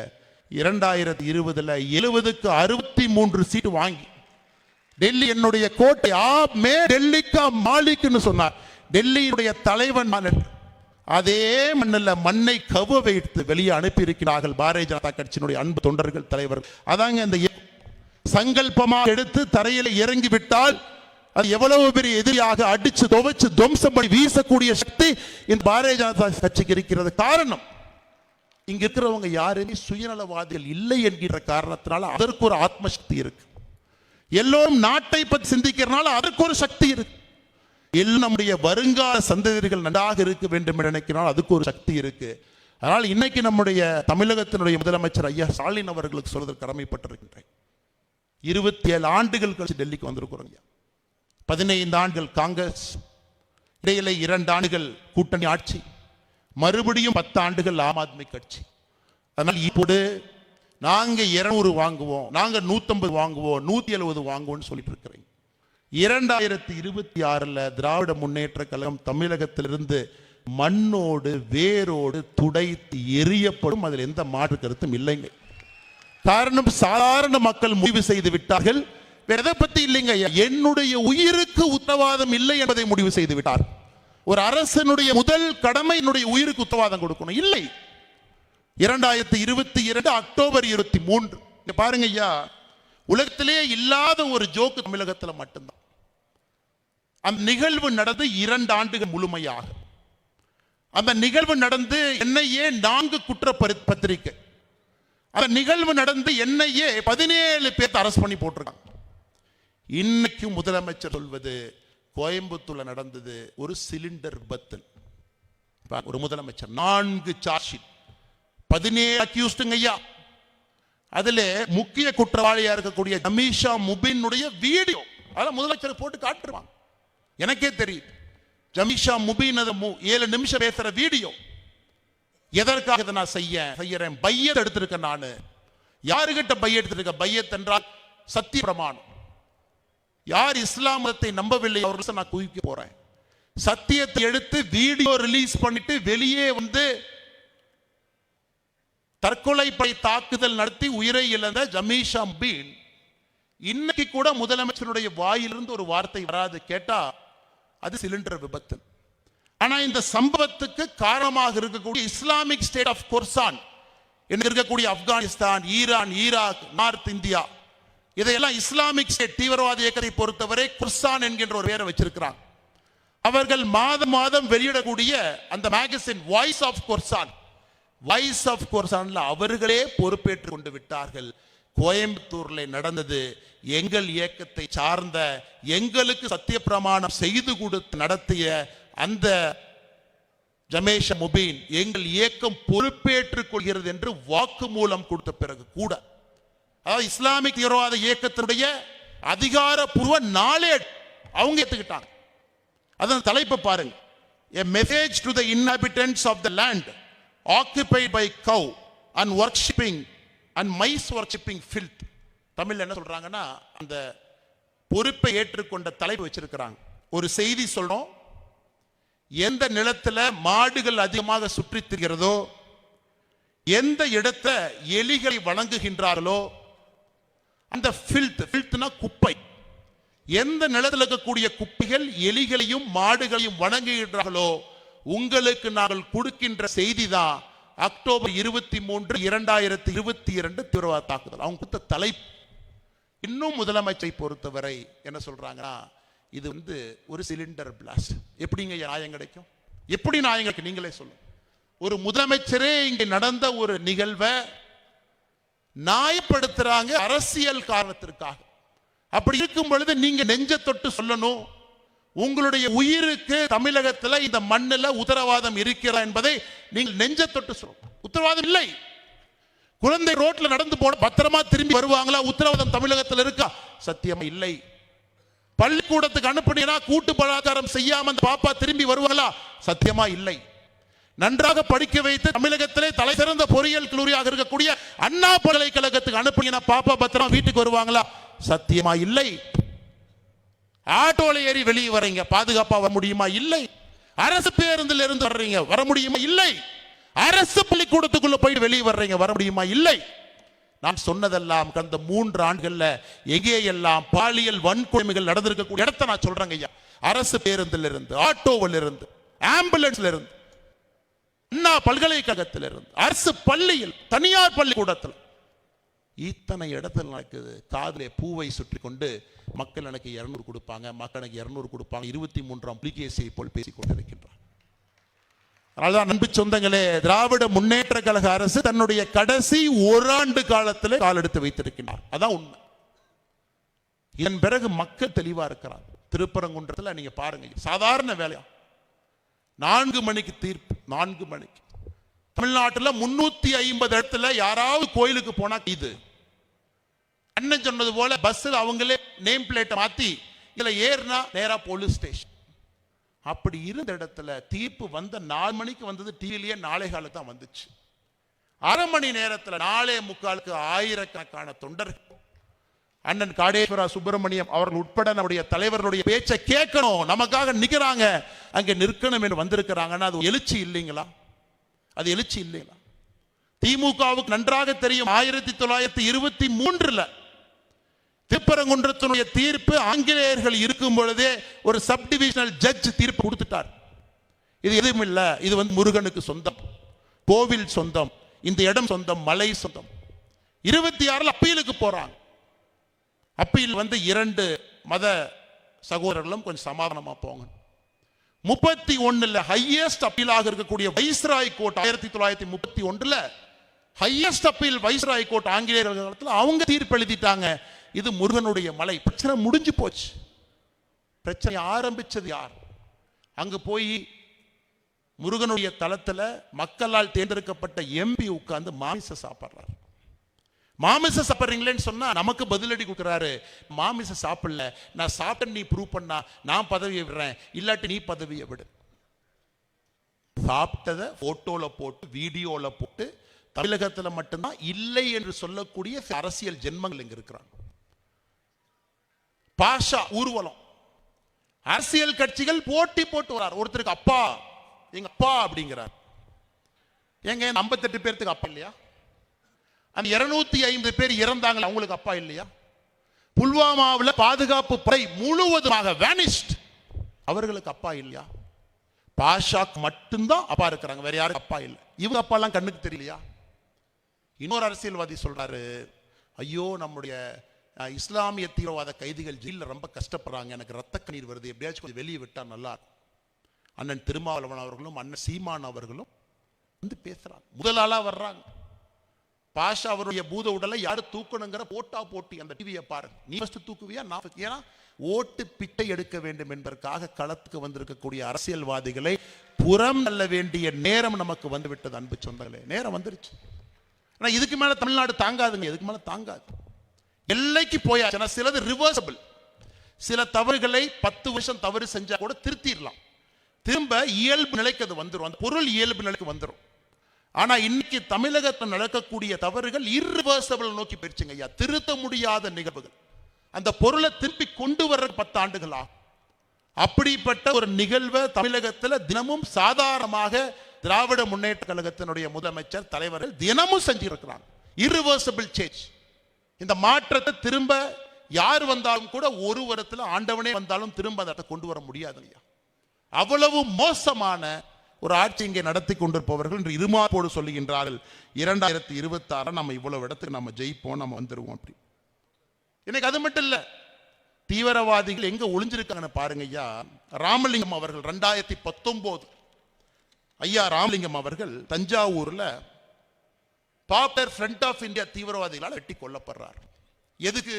2020 70க்கு 63 சீட்டு வாங்கி டெல்லி என்னுடைய கோட்டை மே டெல்லிக்கா மாலிக்னு சொன்னார். டெல்லியுடைய தலைவன் நான் என்று அதே மண்ணில் மண்ணை கவ வைத்து வெளியே அனுப்பி இருக்கிறார்கள் பாரதிய ஜனதா கட்சியினுடைய அன்பு தொண்டர்கள், தலைவர்கள். அதாங்க இந்த சங்கல்பமாக எடுத்து தரையில் இறங்கி விட்டால் அது எவ்வளவு பெரிய எதிரியாக அடிச்சு துவைச்சு துவம்சம் பண்ணி வீசக்கூடிய சக்தி இந்த பாரதிய ஜனதா கட்சிக்கு இருக்கிறது. காரணம், இங்க இருக்கிறவங்க யாருமே சுயநலவாதிகள் இல்லை என்கிற காரணத்தினால அதற்கு ஒரு ஆத்ம சக்தி இருக்கு. எல்லோரும் நாட்டை பற்றி சிந்திக்கிறனால அதற்கு ஒரு சக்தி இருக்கு. எல்லாம் நம்முடைய வருங்கால சந்ததிகள் நன்றாக இருக்க வேண்டும் என்று நினைக்கிறால் அதுக்கு ஒரு சக்தி இருக்கு. அதனால் இன்னைக்கு நம்முடைய தமிழகத்தினுடைய முதலமைச்சர் ஐயா ஸ்டாலின் அவர்களுக்கு சொல்வதற்கு கடமைப்பட்டிருக்கின்றேன். 27 ஆண்டுகள் கழிச்சு டெல்லிக்கு வந்திருக்கிறோம். 15 ஆண்டுகள் காங்கிரஸ், இடையில 2 ஆண்டுகள் கூட்டணி ஆட்சி, மறுபடியும் 10 ஆண்டுகள் ஆம் ஆத்மி கட்சி. அதனால் இப்போது நாங்க 200 வாங்குவோம், நாங்க 150 வாங்குவோம், 170 வாங்குவோம்னு சொல்லிட்டு இருக்கிறேன். 2026 திராவிட முன்னேற்ற கழகம் தமிழகத்திலிருந்து மண்ணோடு வேரோடு துடைத்து எரியப்படும். அதில் எந்த மாற்று கருத்தும் இல்லைங்க. காரணம், சாதாரண மக்கள் முடிவு செய்து விட்டார்கள். வேற எதை பத்தி இல்லைங்க, என்னுடைய உயிருக்கு உத்தரவாதம் இல்லை என்பதை முடிவு செய்து விட்டார். ஒரு அரசனுடைய முதல் கடமை என்னுடைய உயிருக்கு உத்தரவாதம் கொடுக்கணும். இல்லை, 2022 அக்டோபர் 23 இங்க பாருங்க ஐயா, உலகத்திலே இல்லாத ஒரு ஜோக்கு தமிழகத்தில் மட்டும்தான். அந்த நிகழ்வு நடந்து 2 ஆண்டுகள் முழுமையாக. அந்த நிகழ்வு நடந்து NIA 4 குற்ற பத்திரிக்கை, அந்த நிகழ்வு நடந்து NIA 17 பேர் அரெஸ்ட் பண்ணி போட்டிருக்காங்க. இன்னைக்கு முதலமைச்சர் சொல்வது கோயம்புத்தூர்ல நடந்தது ஒரு சிலிண்டர் விபத்து. ஒரு முதலமைச்சர் 4 சார்ஜ் ஷீட், 17 அக்யூஸ்டுங்க ஐயா. அதுல முக்கிய குற்றவாளியா இருக்கக்கூடிய ஜமீஷா முபீனுடைய வீடியோ அதெல்லாம் முதலமைச்சர் போட்டு காட்டுவாங்க. எனக்கே தெரியுது, ஜமீஷா முபீன் 7 நிமிஷம் பேசுற வீடியோ. எதற்காக இதை நான் செய்யறேன்? பையத் எடுத்திருக்கேன். நான் யாருகிட்ட பையத் எடுத்திருக்க? பையத் என்றால் சத்திய பிரமாணம். யார் இஸ்லாம் மதத்தை நம்பவில்லை அவர்கள் நான் குவிக்க போறேன். சத்தியத்தை எடுத்து வீடியோ ரிலீஸ் பண்ணிட்டு வெளியே வந்து தற்கொலை படை தாக்குதல் நடத்தி உயிரை இழந்த ஜமீஷா முபீன் இன்னைக்கு கூட முதலமைச்சருடைய வாயிலிருந்து ஒரு வார்த்தை வராது. கேட்டா அது சிலிண்டர் விபத்து. ஆனா இந்த சம்பவத்துக்கு காரணமாக இருக்கக்கூடிய இஸ்லாமிக் ஸ்டேட் ஆஃப் கொர்சான் என்று இருக்கக்கூடிய Afghanistan, Iran, Iraq, north India, இதையெல்லாம் இஸ்லாமிக் ஸ்டேட் தீவிரவாத இயக்கத்தை பொறுத்தவரை குர்சான் என்கின்ற ஒரு பேரை வச்சிருக்கிறாங்க. அவர்கள் மாதம் மாதம் வெளியிடக்கூடிய அந்த magazine voice of Khurasan, voice of கொர்சான்ல அவர்களே பொறுப்பேற்றுக் கொண்டு விட்டார்கள். கோயம்புத்தூர்ல நடந்தது எங்கள் இயக்கத்தை சார்ந்த, எங்களுக்கு சத்திய பிரமாணம் செய்து கொடுத்து நடத்திய அந்த ஜமீஷா முபீன் எங்கள் இயக்கம் பொறுப்பேற்றுக் கொள்கிறது என்று வாக்குமூலம் கொடுத்த பிறகு கூட, அதாவது இஸ்லாமிக் தீவிரவாத இயக்கத்தினுடைய அதிகாரப்பூர்வ நாளேடு அவங்க ஏத்துக்கிட்டாங்க. அதன் தலைப்பு பாருங்க, a message to the inhabitants of the land occupied by cow and worshipping and mice worshipping filth. தமிழ்ல என்ன சொல்றாங்கன்னா, அந்த பொறுப்பை ஏற்றுக்கொண்ட தலைப்பு வச்சிருக்கிறாங்க. ஒரு செய்தி சொல்றோம், எந்த நிலத்துல மாடுகள் அதிகமாக சுற்றித் திரிகிறதோ, எந்த இடத்தை எலிகளை வணங்குகின்றார்களோ அந்த ஃபில்த்னா குப்பை, எந்த நிலத்தில் இருக்கக்கூடிய குப்பைகள் எலிகளையும் மாடுகளையும் வணங்குகின்றார்களோ உங்களுக்கு நாங்கள் கொடுக்கின்ற செய்தி தான் அக்டோபர் 23, 2022 தீவிரவாத தாக்குதல். அவங்க கொடுத்த தலைப்பு. இன்னும் முதலமைச்சரை பொறுத்தவரை என்ன சொல்றாங்கன்னா, இது வந்து ஒரு சிலிண்டர் பிளாஸ்ட். எப்படிங்க நியாயம் கிடைக்கும்? எப்படி நியாயம் கிடைக்கும்? நீங்களே சொல்லுங்க. ஒரு முதலமைச்சரே இங்கே நடந்த ஒரு நிகழ்வை நியாயப்படுத்துறாங்க அரசியல் காரணத்திற்காக. அப்படி இருக்கும் பொழுது நீங்க நெஞ்ச தொட்டு சொல்லணும், உங்களுடைய உயிருக்கு தமிழகத்தில் இந்த மண்ணில் உத்தரவாதம் இருக்கிறா என்பதை நீங்கள் நெஞ்ச தொட்டு சொல்லணும். உத்தரவாதம் இல்லை. குழந்தை ரோட்ல நடந்து போன பத்திரமா திரும்பி வருவாங்களா? உத்தரவாதம் தமிழகத்தில் இருக்கா? சத்தியமா இல்லை. பள்ளிக்கூடத்துக்கு அனுப்பினா கூட்டு பலாச்சாரம் செய்யாம அந்த பாப்பா திரும்பி வருவாங்களா? சத்தியமா இல்லை. நன்றாக படிக்க வைத்து தமிழகத்திலே தலை சிறந்த பொறியியல் கல்லூரியாக இருக்கக்கூடிய அண்ணா பல்கலைக்கழகத்துக்கு அனுப்பினா பாப்பா பத்திரமா வீட்டுக்கு வருவாங்களா? சத்தியமா இல்லை. ஆட்டோல ஏறி வெளியே வர்றீங்க, பாதுகாப்பா வர முடியுமா? இல்லை. அரசு பேருந்தில் இருந்து வர்றீங்க, வர முடியுமா? இல்லை. அரசு பள்ளிக்கூடத்துக்குள்ள போய் வெளியே வர்றீங்க, வர முடியுமா? இல்லை. நான் சொன்னதெல்லாம் கடந்த 3 ஆண்டுகள்ல எங்கே எல்லாம் பாலியல் வன்கொடுமைகள் நடந்திருக்கக்கூடிய இடத்தை நான் சொல்றேங்க ஐயா. அரசு பேருந்தில் இருந்து, ஆட்டோவில் இருந்து, ஆம்புலன்ஸ்ல இருந்து, அண்ணா பல்கலைக்கழகத்தில் இருந்து, அரசு பள்ளியில், தனியார் பள்ளிக்கூடத்தில், இத்தனை இடத்துல நடக்குது. காதிலே பூவை சுற்றி கொண்டு மக்கள் எனக்கு 200 கொடுப்பாங்க, மக்கள் எனக்கு 200 கொடுப்பாங்க, 23ஆம் புலிகேசியை போல் பேசிக் கொண்டிருக்கின்றார். அதனால்தான் அன்பு சொந்தங்களே, திராவிட முன்னேற்ற கழக அரசு தன்னுடைய கடைசி 1 ஆண்டு காலத்தில் கால் எடுத்து வைத்திருக்கின்றார். அதான் உண்மை. இதன் பிறகு மக்கள் தெளிவா இருக்கிறார். திருப்பரங்குன்றத்தில் நீங்க பாருங்க, சாதாரண வேலையா 4 மணிக்கு தீர்ப்பு. 4 மணிக்கு தமிழ்நாட்டில் 350 இடத்துல யாராவது கோயிலுக்கு போனா இது அண்ணன் சொன்னது போல பஸ்ஸில் அவங்களே நேம் பிளேட்டை மாத்தி இதுல ஏறினா நேரா போலீஸ் ஸ்டேஷன். அப்படி இருந்த இடத்துல தீர்ப்பு வந்த 4 மணிக்கு வந்தது, டிவிலேயே 4:15 தான் வந்துச்சு. அரை மணி நேரத்தில் 4:45 ஆயிரக்கணக்கான தொண்டர்கள் அண்ணன் காடேஸ்வரா சுப்பிரமணியம் அவர்கள் உட்பட நம்முடைய தலைவர்களுடைய பேச்சை கேட்கணும், நமக்காக நிற்கிறாங்க, அங்கே நிற்கணும் என்று வந்திருக்கிறாங்கன்னா அது எழுச்சி இல்லைங்களா? அது எழுச்சி இல்லைங்களா? திமுகவுக்கு நன்றாக தெரியும், 1923 திருப்பரங்குன்றத்தினுடைய தீர்ப்பு ஆங்கிலேயர்கள் இருக்கும் பொழுதே ஒரு சப் டிவிஷனல் ஜட்ஜ் தீர்ப்பு கொடுத்துட்டார். இது எதுவும் இல்லை, இது வந்து முருகனுக்கு சொந்தம், கோவில் சொந்தம், இந்த இடம் சொந்தம், மலை சொந்தம். 26 அப்பீலுக்கு போறாங்க. அப்பீல் வந்து 2 மத சகோதரர்களும் கொஞ்சம் சமாதானமா போங்க. 31 ஹையஸ்ட் அப்பீலாக இருக்கக்கூடிய viceroy court 1931 highest appeal viceroy court ஆங்கிலேயர்கள் காலத்தில் அவங்க தீர்ப்பு எழுதிட்டாங்க, இது முருகனுடைய மலை. பிரச்சனை முடிஞ்சு போச்சு. பிரச்சனை ஆரம்பிச்சது யார்? அங்கு போய் முருகனுடைய தலத்துல மக்களால் தேர்ந்தெடுக்கப்பட்ட எம்பி உட்கார்ந்து மாமிச சாப்பிடுறாரு. மாமிச சாப்பிட்றீங்களேன்னு சொன்னா நமக்கு பதிலடி கொடுக்குறாரு. மாமிச சாப்பிடல, நான் சாப்பிட்டு நீ ப்ரூவ் பண்ணா நான் பதவியை விடுறேன், இல்லாட்டி நீ பதவியை விடு. சாப்பிட்டதை போட்டோல போட்டு வீடியோல போட்டு தமிழகத்துல மட்டும்தான் இல்லை என்று சொல்லக்கூடிய அரசியல் ஜென்மங்கள் இங்க இருக்கிறாங்க. பாஷா ஊர்வலம், அரசியல் கட்சிகள் போட்டி போட்டு வரார். ஒருத்தருக்கு அப்பா, எங்க அப்பா அப்படிங்கிறார். எங்க 58 பேருக்கு அப்பா இல்லையா? அந்த 250 பேர் இறந்தாங்க, அவங்களுக்கு அப்பா இல்லையா? புல்வாமாவில் பாதுகாப்பு படை முழுவதுமாக வேனிஷ்ட், அவர்களுக்கு அப்பா இல்லையா? பாஷாக்கு மட்டும்தான் அப்பா இருக்கிறாங்க, வேற யாரும் அப்பா இல்லை. இவங்க அப்பா எல்லாம் கண்ணுக்கு தெரியலையா? இன்னொரு அரசியல்வாதி சொல்றாரு, ஐயோ நம்முடைய இஸ்லாமிய தீவிரவாத கைதிகள் ஜெயிலில் ரொம்ப கஷ்டப்படுறாங்க, எனக்கு ரத்த கண்ணீர் வருது, எப்படியாச்சும் கொஞ்சம் வெளியே விட்டா நல்லா இருக்கும். அண்ணன் திருமாவளவன் அவர்களும் அண்ணன் சீமான் அவர்களும் வந்து பேசுறாங்க, முதல் ஆளா வர்றாங்க. பாஷா அவருடைய பூத உடலை யாரு தூக்கணுங்கிற போட்டா போட்டி அந்த டிவியை பாருங்க. நீ ஃபர்ஸ்ட் தூக்குவியா நான்? ஏன்னா ஓட்டு பிட்டை எடுக்க வேண்டும் என்பதற்காக களத்துக்கு வந்திருக்கக்கூடிய அரசியல்வாதிகளை புறம் தள்ள வேண்டிய நேரம் நமக்கு வந்து விட்டது. அன்பு சொந்தங்களே, நேரம் வந்துருச்சு. ஆனா இதுக்கு மேல தமிழ்நாடு தாங்காதுங்க, இதுக்கு மேல தாங்காது. எல்லைக்கு போயாச்சுன்னா சிலது ரிவர்சபிள். சில தவறுகளை 10 வருஷம் தவறு செஞ்சா கூட திருத்திடலாம், திரும்ப இயல்பு நிலைக்கு அது வந்துடும், அந்த பொருள் இயல்பு நிலைக்கு வந்துடும். ஆனா இன்னைக்கு தமிழகத்தில் நடக்கக்கூடிய தவறுகள் இர்ரிவர்சபிள் நோக்கி போயிடுச்சுங்க ஐயா, திருத்த முடியாத நிகழ்வுகள். அந்த பொருளை திருப்பி கொண்டு வர 10 ஆண்டுகளா? அப்படிப்பட்ட ஒரு நிகழ்வை தமிழகத்தில் தினமும் சாதாரணமாக திராவிட முன்னேற்ற கழகத்தினுடைய முதலமைச்சர் தலைவர்கள் தினமும் செஞ்சிருக்கிறாங்க. Irreversible change. இந்த மாற்றத்தை திரும்ப யார் வந்தாலும் கூட ஒரு வருடத்தில் ஆண்டவனே வந்தாலும் திரும்ப அதை கொண்டு வர முடியாது ஐயா. அவ்வளவு மோசமான ஒரு ஆட்சி இங்கே நடத்தி கொண்டிருப்பவர்கள் இன்று இருமாப்போடு சொல்லுகின்றார்கள் 2026 நம்ம இவ்வளவு இடத்துக்கு நம்ம ஜெயிப்போம், நம்ம வந்துருவோம். அப்படி இன்னைக்கு அது மட்டும் இல்ல, தீவிரவாதிகள் எங்க ஒளிஞ்சிருக்காங்கன்னு பாருங்க ஐயா. ராமலிங்கம் அவர்கள் 2019 ஐயா ராமலிங்கம் அவர்கள் தஞ்சாவூர்ல பாப்புலர் ஃப்ரண்ட் ஆஃப் இந்தியா தீவிரவாதிகளால் வெட்டி கொல்லப்படுறார். எதுக்கு?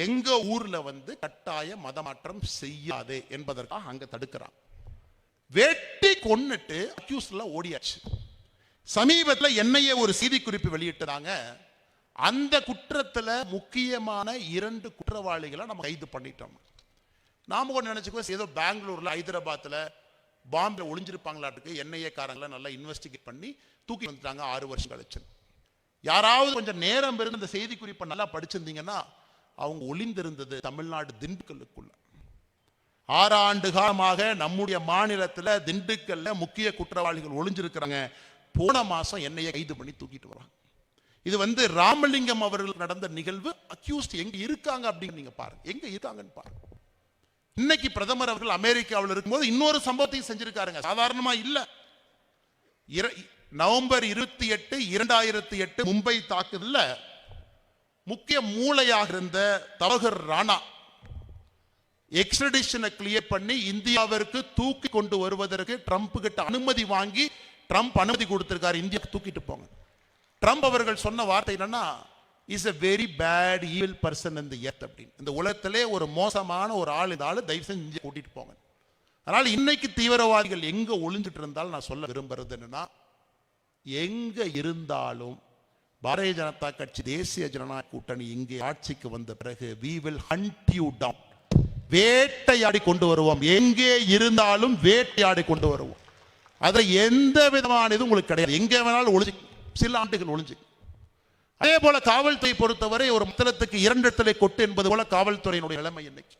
எங்க ஊர்ல வந்து கட்டாய மதமாற்றம் செய்யாதே என்பதற்காக அங்க தடுக்கிறான். வெட்டி கொன்னுட்டு அக்யூஸ்ட்ல ஓடியாச்சு. சமீபத்தில் என்னையே ஒரு செய்தி குறிப்பு வெளியிட்டாங்க. அந்த குற்றத்துல முக்கியமான 2 குற்றவாளிகளை நம்ம கைது பண்ணிட்டோம். நாம கூட நினைச்சுக்கோ ஏதோ பெங்களூர்ல ஹைதராபாத்ல பாம்பே ஒளிஞ்சிருப்பாங்களாட்டுக்கு என்ஐஏ காரங்களை நல்லா இன்வெஸ்டிகேட் பண்ணி தூக்கி வந்துட்டாங்க 6 வருஷம் கழிச்சு. யாராவது கொஞ்சம் நேரம் இருந்து அந்த செய்தி குறிப்பை நல்லா படிச்சிருந்தீங்கன்னா அவங்க ஒளிந்திருந்தது தமிழ்நாடு திண்டுக்கல்லுக்குள்ள. 6 ஆண்டு காலமாக நம்முடைய மாநிலத்தில் திண்டுக்கல்ல முக்கிய குற்றவாளிகள் ஒளிஞ்சிருக்கிறாங்க. போன மாசம் என்னைய கைது பண்ணி தூக்கிட்டு வராங்க. இது வந்து ராமலிங்கம் அவர்கள் நடந்த நிகழ்வு. அக்யூஸ்ட் எங்க இருக்காங்க அப்படின்னு நீங்க பாருங்க, எங்க இருக்காங்கன்னு பாருங்க. இன்னைக்கு பிரதமர் அவர்கள் அமெரிக்காவில் இருக்கும்போது இன்னொரு சம்பவத்தையும் செஞ்சிருக்காருங்க, சாதாரணமா இல்ல. நவம்பர் 28, 2008 மும்பை தாக்குதல்ல முக்கிய மூளையாக இருந்த தவகர் ராணா எக்ஸ்ட்ரடிஷனை கிளியர் பண்ணி இந்தியாவிற்கு தூக்கி கொண்டு வருவதற்கு ட்ரம்ப் கிட்ட அனுமதி வாங்கி ட்ரம்ப் அனுமதி கொடுத்திருக்காரு, இந்தியாவுக்கு தூக்கிட்டு போங்க. ட்ரம்ப் அவர்கள் சொன்ன வார்த்தை என்னன்னா, is a very bad evil person in the earth அப்படின்னு. இந்த உலகத்திலே ஒரு மோசமான ஒரு ஆள், இந்த ஆளு தயவு செஞ்சு இந்தியா கூட்டிட்டு போங்க. அதனால இன்னைக்கு தீவிரவாதிகள் எங்க ஒளிஞ்சிட்டு இருந்தாலும் நான் சொல்ல விரும்புறது என்னன்னா, எங்க இருந்தாலும் பாரதிய ஜனதா கட்சி தேசிய ஜனநாயக கூட்டணி இங்கே ஆட்சிக்கு வந்த பிறகு we will hunt you down, வேட்டையாடி கொண்டு வருவோம். எங்கே இருந்தாலும் வேட்டையாடி கொண்டு வருவோம். அதுல எந்த விதமான இது உங்களுக்கு கிடையாது. எங்க வேணாலும் ஒளிஞ்சு, சில ஆண்டுகள் ஒளிஞ்சு. அதே போல காவல்துறை பொறுத்தவரை ஒரு மத்தளத்துக்கு 2 இடத்துல கொட்டு என்பது போல காவல்துறையினுடைய நிலைமை இன்னைக்கு.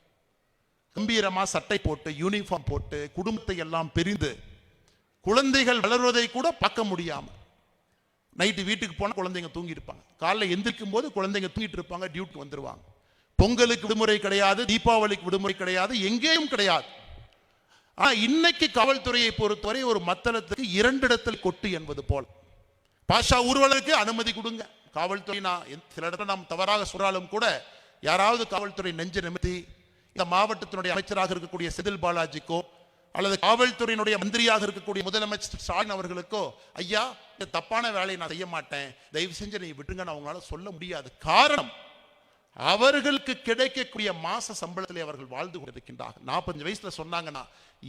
கம்பீரமா சட்டை போட்டு யூனிஃபார்ம் போட்டு குடும்பத்தை எல்லாம் பிரிந்து குழந்தைகள் வளர்வதை கூட பார்க்க முடியாம, நைட்டு வீட்டுக்கு போன குழந்தைங்க தூங்கி இருப்பாங்க, காலைல எந்திரிக்கும் போது குழந்தைங்க தூங்கிட்டு இருப்பாங்க, டியூட்டிக்கு வந்துருவாங்க. பொங்கலுக்கு விடுமுறை கிடையாது, தீபாவளிக்கு விடுமுறை கிடையாது, எங்கேயும் கிடையாது. ஆனா இன்னைக்கு காவல்துறையை பொறுத்தவரை ஒரு மத்தளத்துக்கு 2 இடத்தில் கொட்டு என்பது போல. பாஷா ஊர்வலத்துக்கு அனுமதி கொடுங்க. காவல்துறை சில இடத்துல நாம் தவறாக சொன்னாலும் கூட யாராவது காவல்துறை நெஞ்ச நிமித்தி இந்த மாவட்டத்தினுடைய அமைச்சராக இருக்கக்கூடிய செதில் பாலாஜிக்கோ அல்லது காவல்துறையினுடைய மந்திரியாக இருக்கக்கூடிய முதலமைச்சர் ஸ்டாலின் அவர்களுக்கோ, ஐயா இந்த தப்பான வேலையை நான் செய்ய மாட்டேன், தயவு செஞ்சு நீ விட்டுங்கன்னு அவங்களால சொல்ல முடியாது. காரணம், அவர்களுக்கு கிடைக்கக்கூடிய மாச சம்பளத்திலே அவர்கள் வாழ்ந்து கொண்டிருக்கின்றார்கள். 45 வயசுல சொன்னாங்கன்னா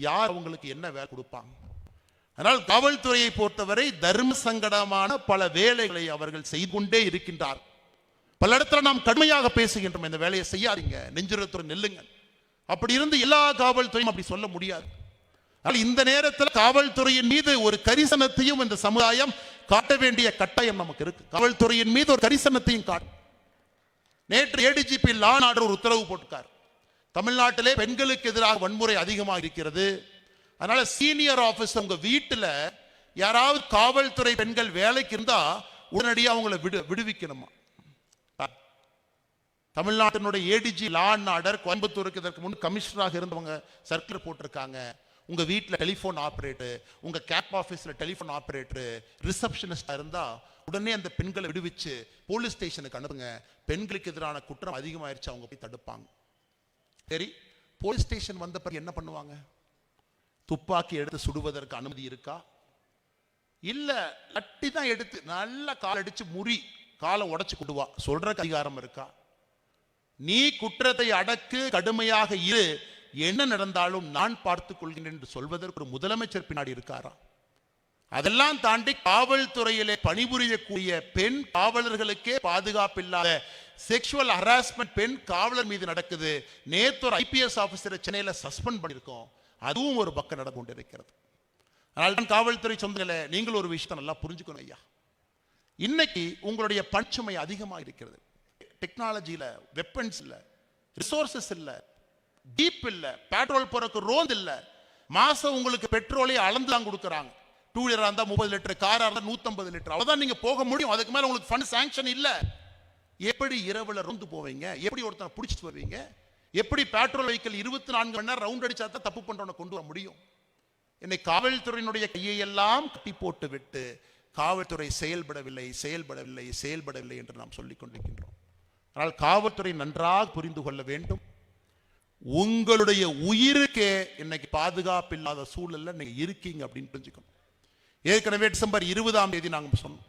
யார் அவங்களுக்கு என்ன வேலை கொடுப்பாங்க? அதனால் காவல்துறையை பொறுத்தவரை தர்ம சங்கடமான பல வேலைகளை அவர்கள் செய்து கொண்டே இருக்கின்றார். பல இடத்துல நாம் கடுமையாக பேசுகின்றோம், இந்த வேலையை செய்யாதீங்க, நெஞ்சுரத்துடன் நெல்லுங்க. அப்படி இருந்து எல்லா காவல்துறையும் அப்படி சொல்ல முடியாது. இந்த நேரத்தில் காவல்துறையின் மீது ஒரு கரிசனத்தையும் இந்த சமுதாயம் காட்ட வேண்டிய கட்டாயம் நமக்கு இருக்கு. காவல்துறையின் மீது ஒரு கரிசனத்தையும் காட்டும். நேற்று ஏடிஜிபி லா அண்ட் ஆர்டர் ஒரு உத்தரவு போட்டிருக்கார். தமிழ்நாட்டிலே பெண்களுக்கு எதிராக வன்முறை அதிகமாக இருக்கிறது. அதனால சீனியர் ஆபீசர் உங்க வீட்டுல யாராவது காவல்துறை பெண்கள் வேலைக்கு இருந்தா உடனடியாக அவங்களை விடுவிக்கணுமா? தமிழ்நாட்டினுடைய ஏடிஜி லா அண்ட் ஆர்டர் கோயம்புத்தூருக்கு இதற்கு முன் கமிஷனராக இருந்தவங்க சர்க்குலர் போட்டிருக்காங்க. உங்க வீட்டில் டெலிஃபோன் ஆபரேட்டர், உங்க கேப் ஆபீஸ்ல டெலிஃபோன் ஆபரேட்டர், ரிசப்ஷனிஸ்டா இருந்தா உடனே அந்த பெண்களை விடுவிச்சு போலீஸ் ஸ்டேஷனுக்கு அனுப்புங்க. பெண்களுக்கு எதிரான குற்றம் அதிகமாயிருச்சு, அவங்க போய் தடுப்பாங்க. சரி, போலீஸ் ஸ்டேஷன் வந்த பிறகு என்ன பண்ணுவாங்க? துப்பாக்கி எடுத்து சுடுவதற்கு அனுமதி இருக்கா? இல்ல, லட்டி தான் எடுத்து நல்லா கால் அடிச்சு முறி காலை உடைச்சு கொடுவா, சொல்ற அதிகாரம் இருக்கா? நீ குற்றத்தை அடக்கு, கடுமையாக இரு, என்ன நடந்தாலும் நான் பார்த்துக் கொள்கிறேன் என்று சொல்வதற்கு ஒரு முதலமைச்சர் பின்னாடி இருக்காரா? அதெல்லாம் தாண்டி காவல்துறையிலே பணிபுரியக்கூடிய பெண் காவலர்களுக்கே பாதுகாப்பு இல்லாத செக்ஷுவல் ஹராஸ்மெண்ட் பெண் காவலர் மீது நடக்குது. நேற்று ஒரு IPS ஆபீசரை சென்னையில் சஸ்பெண்ட் பண்ணியிருக்கோம். அதுவும் ஒரு பக்கம் நடந்து கொண்டிருக்கிறது. அதனால்தான் காவல்துறை சொந்தங்களே, நீங்கள் ஒரு விஷயத்தை நல்லா புரிஞ்சுக்கணும் ஐயா. இன்னைக்கு உங்களுடைய பணிச்சுமை அதிகமாக இருக்கிறது. டெக்னாலஜியில், வெப்பன்ஸ் இல்லை, ரிசோர்சஸ் இல்லை, டீப் இல்லை, பெட்ரோல் போறக்கு ரோந்து இல்லை. மாசம் உங்களுக்கு பெட்ரோலை அளந்து தான் கொடுக்குறாங்க. 2 வீலரா இருந்தா 30 லிட்டர், காரா இருந்தா 150 லிட்டர், அவ்வளவுதான் நீங்க போக முடியும். அதுக்கு மேல உங்களுக்கு ஃபண்ட் சாங்ஷன் இல்ல. எப்படி இரவுல ரோந்து போவீங்க? எப்படி ஒருத்தனை பிடிச்சிட்டு வருவீங்க? எப்படி பெட்ரோல் வெஹிக்கிள் 24 மணி நேரம் ரவுண்ட் அடிச்சா தான் தப்பு பண்றவனை கொண்டு வர முடியும்? இன்னைக்கு காவல்துறையினுடைய கையை எல்லாம் கட்டி போட்டு விட்டு காவல்துறை செயல்படவில்லை செயல்படவில்லை செயல்படவில்லை என்று நாம் சொல்லிக் கொண்டிருக்கின்றோம். ஆனால் காவல்துறை நன்றாக புரிந்து கொள்ள வேண்டும், உங்களுடைய உயிருக்கே இன்னைக்கு பாதுகாப்பு இல்லாத சூழல்ல நீங்க இருக்கீங்க அப்படின்னு புரிஞ்சுக்கணும். ஏற்கனவே டிசம்பர் 20ஆம் தேதி நாங்க சொன்னோம்,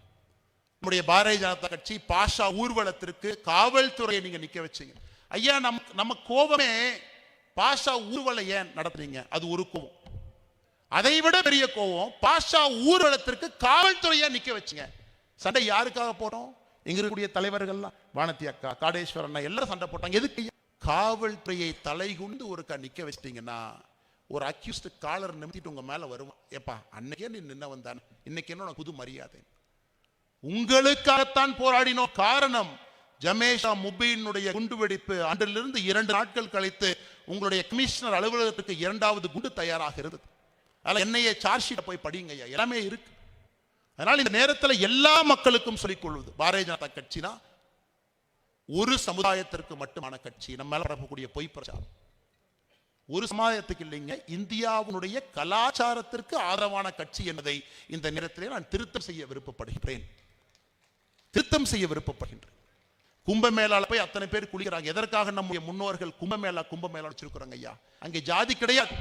நம்முடைய பாரதிய ஜனதா கட்சி பாஷா ஊர்வலத்திற்கு காவல்துறையை நீங்க நிக்க வச்சீங்க. ஐயா, நம்ம கோபமே பாஷா ஊர்வலம் ஏன் நடத்துறீங்க, அது ஒரு கோபம். அதை விட பெரிய கோபம், பாஷா ஊர்வலத்திற்கு காவல்துறையா நிக்க வச்சுங்க. சண்டை யாருக்காக போறோம்? எங்க இருக்கக்கூடிய தலைவர்கள்லாம், வானதி அக்கா, காடேஸ்வரன் அண்ணா எல்லாரும் சண்டை போட்டாங்க. எதுக்கு? காவல்துறையை தலைகுண்டு ஒருக்கா நிக்க வச்சிட்டீங்கன்னா ஒரு அக்யூஸ்ட் காலர் நிமித்திட்டு உங்க மேல வருவான். ஏப்பா, அன்னைக்கே நீ நின்ன வந்தான், இன்னைக்கு என்ன புது மரியாதை? உங்களுக்காகத்தான் போராடினோம். காரணம், ஜமேஷா முபீனுடைய குண்டுவெடிப்பு அன்றிலிருந்து 2 நாட்கள் கழித்து உங்களுடைய கமிஷனர் அலுவலகத்துக்கு 2வது குண்டு தயாராக இருந்தது. அதில் என்னையே சார்ஜ் ஷீட்டை போய் படிங்க ஐயா, எல்லாமே இருக்கு. அதனால் இந்த நேரத்தில் எல்லா மக்களுக்கும் சொல்லிக் கொள்வது, பாரதிய ஜனதா கட்சினா ஒரு சமுதாயத்திற்கு மட்டுமான கட்சி. நம்ம மேல பரப்பக்கூடிய பொய் பிரச்சாரம் ஒரு சமுதாயத்துக்கு இல்லைங்க, இந்தியாவுடைய கலாச்சாரத்திற்கு ஆதரவான கட்சி என்பதை இந்த நேரத்திலே நான் திருத்தம் செய்ய விருப்பப்படுகிறேன். கும்பமேளால போய் அத்தனை பேர் குளிக்கிறாங்க. எதற்காக? நம்முடைய முன்னோர்கள் கும்பமேளா வச்சிருக்கிறாங்க ஐயா. அங்கே ஜாதி கிடையாது.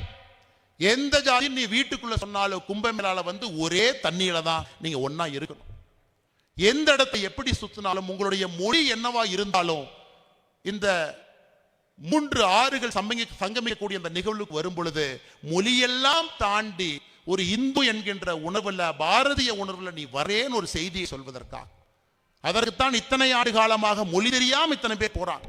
எந்த ஜாதி நீ வீட்டுக்குள்ள சொன்னாலும் கும்பமேளால வந்து ஒரே தண்ணியில தான் நீங்க ஒன்னா இருக்கணும். எந்த இடத்தை எப்படி சுத்தினாலும் உங்களுடைய மொழி என்னவா இருந்தாலும் இந்த 3 ஆறுகள் சங்கமிக்கக்கூடிய அந்த நிகழ்வுக்கு வரும் பொழுது மொழியெல்லாம் தாண்டி ஒரு இந்து என்கின்ற உணர்வுல, பாரதிய உணர்வுல நீ வரேன்னு ஒரு செய்தியை சொல்வதற்காக, அதற்குத்தான் இத்தனை ஆண்டு காலமாக மொழி தெரியாம இத்தனை பேர் போறாங்க.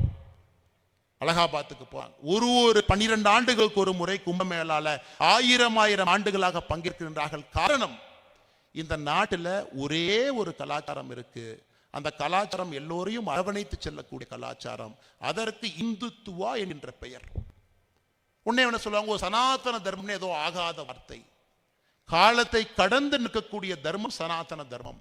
அலகாபாத்துக்கு போறாங்க. ஒரு 12 ஆண்டுகளுக்கு ஒரு முறை கும்பமேளால 1000 ஆண்டுகளாக பங்கேற்கின்றார்கள். காரணம், இந்த நாட்டில் ஒரே ஒரு கலாச்சாரம் இருக்கு. அந்த கலாச்சாரம் எல்லோரையும் அரவணைத்து செல்லக்கூடிய கலாச்சாரம். அதற்கு இந்துத்துவா என்கின்ற பெயர். உன்னை என்ன சொல்லுவாங்க, சனாதன தர்மம் ஏதோ ஆகாத வார்த்தை. காலத்தை கடந்து நிற்கக்கூடிய தர்மம் சனாதன தர்மம்.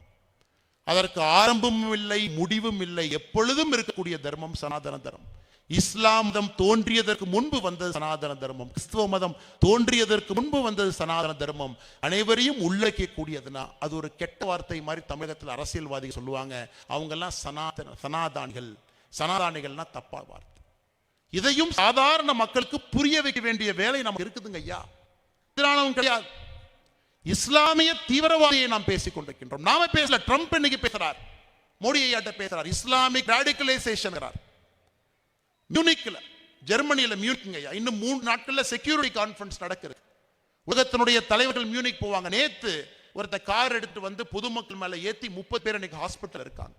அதற்கு ஆரம்பமும் இல்லை, முடிவும் இல்லை, எப்பொழுதும் இருக்கக்கூடிய தர்மம் சனாதன தர்மம். இஸ்லாம் மதம் தோன்றியதற்கு முன்பு வந்தது சனாதன தர்மம், கிறிஸ்துவ மதம் தோன்றியதற்கு முன்பு வந்தது சனாதன தர்மம். அனைவரையும் உள்ளடக்கக்கூடியதுன்னா அது ஒரு கெட்ட வார்த்தை மாதிரி தமிழகத்தில் அரசியல்வாதிகள் சொல்லுவாங்க. அவங்க எல்லாம் சனாதானிகள்னா தப்பா வார்த்தை. இதையும் சாதாரண மக்களுக்கு புரிய வைக்க வேண்டிய வேலை நமக்கு இருக்குதுங்க ஐயா. எதிரானவங்க கிடையாது. இஸ்லாமிய தீவிரவாதியை நாம் பேசிக் கொண்டிருக்கின்றோம். நாம பேசல, ட்ரம்ப் இன்னைக்கு பேசுறார், மோடி ஐயாட்ட பேசுறார், இஸ்லாமிக் ராடிகலைசேஷன். மியூனிக்ல, ஜெர்மனியில மியூனிக் ஐயா, இன்னும் 3 நாட்கள்ல செக்யூரிட்டி கான்ஃபரன்ஸ் நடக்குது. உலகத்தினுடைய தலைவர்கள் மியூனிக் போவாங்க. நேத்து ஒருத்த கார் எடுத்துட்டு வந்து பொதுமக்கள் மேல ஏத்தி 30 பேர் இன்னைக்கு ஹாஸ்பிட்டல் இருக்காங்க.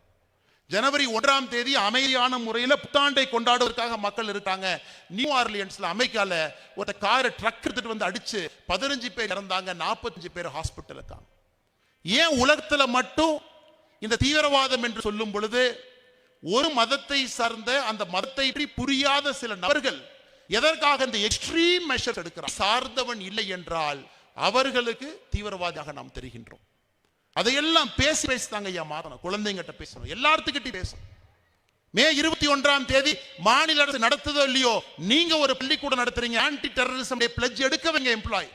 ஜனவரி 1ஆம் தேதி அமைதியான முறையில் புத்தாண்டை கொண்டாடுவதற்காக மக்கள் இருக்காங்க. நியூ ஆர்லியன்ஸ்ல அமெரிக்கால ஒரு காரை ட்ரக் எடுத்துட்டு வந்து அடிச்சு 15 பேர் இறந்தாங்க, 45 பேர் ஹாஸ்பிட்டல் இருக்காங்க. ஏன் உலகத்துல மட்டும் இந்த தீவிரவாதம் என்று சொல்லும் பொழுது ஒரு மதத்தை சார்ந்த அந்த மதத்தை புரியாத சில நபர்கள் எதற்காக இந்த எக்ஸ்ட்ரீம் மெஷர் எடுக்கிறார்? சார்ந்தவன் இல்லை என்றால் அவர்களுக்கு தீவிரவாதியாக நாம் தெரிகின்றோம். அதையெல்லாம் பேசித்தாங்க ஐயா மாறணும். குழந்தைங்கிட்ட பேசணும், எல்லாத்துக்கிட்டையும் பேசணும். மே 21ஆம் தேதி மாநில அரசு நடத்துதோ இல்லையோ, நீங்க ஒரு பள்ளிக்கூடம் நடத்துறீங்க, ஆன்டி டெரரிசம் டே பிளட்ஜ் எடுக்கவங்க எம்ப்ளாய்.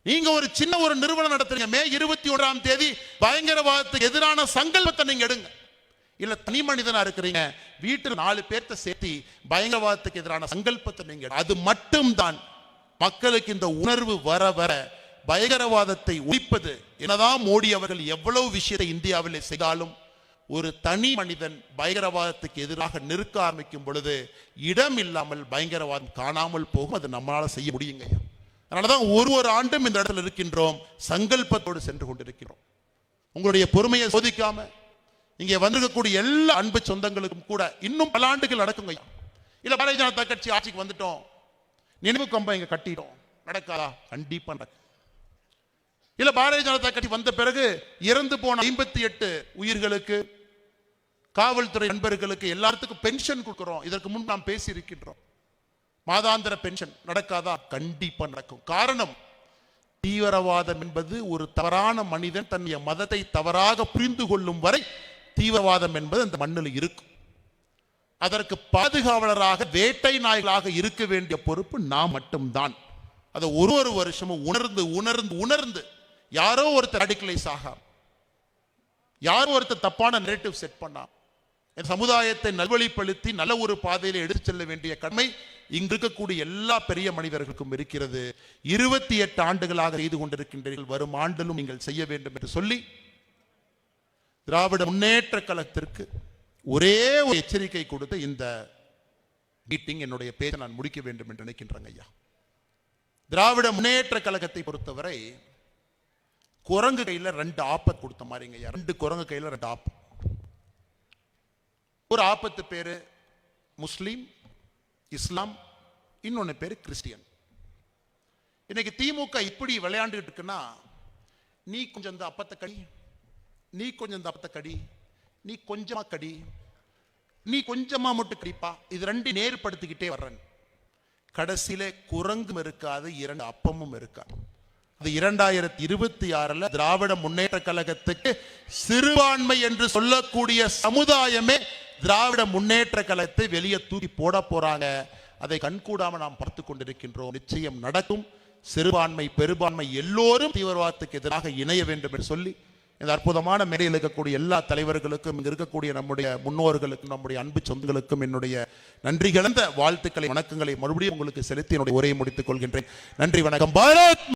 நீங்க ஒரு சின்ன ஒரு நிறுவனம் நடத்துறீங்க, மே 21ஆம் தேதி பயங்கரவாதத்துக்கு எதிரான சங்கல்பத்தை நீங்க எடுங்க. இல்ல தனி மனிதனா இருக்கிறீங்க, வீட்டில் 4 பேர்த்த சேர்த்தி பயங்கரவாதத்துக்கு எதிரான சங்கல்பத்தை நீங்க, அது மட்டும்தான் மக்களுக்கு இந்த உணர்வு வர வர பயங்கரவாதத்தை ஒழிப்பது. என்னதான் மோடி அவர்கள் எவ்வளவு விஷயத்தை இந்தியாவில் செய்தாலும் ஒரு தனி மனிதன் பயங்கரவாதத்துக்கு எதிராக நிற்க ஆரம்பிக்கும் பொழுது இடம் இல்லாமல் பயங்கரவாதம் காணாமல் போகும். அது நம்மளால செய்ய முடியுங்க. அதனாலதான் ஒரு ஆண்டும் இந்த இடத்துல இருக்கின்றோம், சங்கல்பத்தோடு சென்று கொண்டிருக்கிறோம். உங்களுடைய பொறுமையை சோதிக்காம இங்கே வந்திருக்கக்கூடிய எல்லா அன்பு சொந்தங்களுக்கும் கூட இன்னும் பல ஆண்டுகள் நடக்குங்க. இல்ல பாரதிய ஜனதா கட்சி ஆட்சிக்கு வந்துட்டோம், நினைவு கம்பம் இங்க கட்டிட்டோம், நடக்காதா? கண்டிப்பா நடக்கும். இல்ல பாரதிய ஜனதா கட்சி வந்த பிறகு இறந்து போன 58 உயிர்களுக்கு, காவல்துறை நண்பர்களுக்கு எல்லாத்துக்கும் பென்ஷன் கொடுக்கிறோம். இதற்கு முன் நாம் பேசி இருக்கின்றோம், மாதாந்திர பென்ஷன். நடக்காதா? கண்டிப்பா நடக்கும். காரணம், தீவிரவாதம் என்பது ஒரு தவறான மனிதன் தன்னுடைய மதத்தை தவறாக புரிந்து கொள்ளும் வரை தீவிரவாதம் என்பது அந்த மண்ணில் இருக்கும். அதற்கு பாதுகாவலராக வேட்டை நாய்களாக இருக்க வேண்டிய பொறுப்பு நாம் மட்டும்தான். அதை ஒரு வருஷமும் உணர்ந்து யாரோ ஒருத்தர் ராடிகலைஸ் ஆகாம, யாரோ ஒருத்தர் தப்பான நரேட்டிவ் செட் பண்ணா சமுதாயத்தை நல்வழிப்படுத்தி நல்ல ஒரு பாதையில எடுத்து செல்ல வேண்டிய கடமை இங்கு இருக்கக்கூடிய எல்லா பெரிய மனிதர்களுக்கும் இருக்கிறது. 28 ஆண்டுகளாக செய்து கொண்டிருக்கின்றீர்கள், வரும் ஆண்டிலும் நீங்கள் செய்ய வேண்டும் என்று சொல்லி திராவிட முன்னேற்ற கழகத்திற்கு ஒரே ஒரு எச்சரிக்கை கொடுத்து இந்த மீட்டிங், என்னுடைய பேச்சை நான் முடிக்க வேண்டும் என்று நினைக்கின்றேன் ஐயா. திராவிட முன்னேற்ற கழகத்தை பொறுத்தவரை குரங்கு கையில 2 ஆப்பத் கொடுத்த மாதிரிங்க ஐயா. 2 குரங்கு கையில 2 ஆப்பம். ஒரு ஆப்பத்து பேரு முஸ்லீம், இஸ்லாம், இன்னொன்னு பேரு கிறிஸ்டியன். இன்னைக்கு திமுக இப்படி விளையாண்டுட்டு இருக்குன்னா, நீ கொஞ்சம் இந்த அப்பத்தை கடி, நீ கொஞ்சம் இந்த அப்பத்தை கடி, நீ கொஞ்சமா கடி, நீ கொஞ்சமா மட்டும் கடிப்பா, இது 2 நேர்படுத்திக்கிட்டே வர்றேன். கடைசியில குரங்கும் இருக்காது, 2 அப்பமும் இருக்காது. அது 2026 திராவிட முன்னேற்ற கழகத்துக்கு சிறுபான்மை என்று சொல்லக்கூடிய சமுதாயமே திராவிட முன்னேற்ற கழகத்தை வெளியே தூக்கி போட போறாங்க. அதை கண்கூடாம நாம் பார்த்து கொண்டிருக்கின்றோம். நிச்சயம் நடக்கும். சிறுபான்மை பெரும்பான்மை எல்லோரும் தீவிரவாதத்துக்கு எதிராக இணைய வேண்டும் என்று சொல்லி இந்த அற்புதமான மேடையில் இருக்கக்கூடிய எல்லா தலைவர்களுக்கும், இங்கு இருக்கக்கூடிய நம்முடைய முன்னோர்களுக்கும், நம்முடைய அன்பு சொந்தங்களுக்கும் என்னுடைய நன்றி கலந்த வாழ்த்துக்களை, வணக்கங்களை மறுபடியும் உங்களுக்கு செலுத்தி என்னுடைய உரையை முடித்துக் கொள்கின்றேன். நன்றி, வணக்கம். பாரத்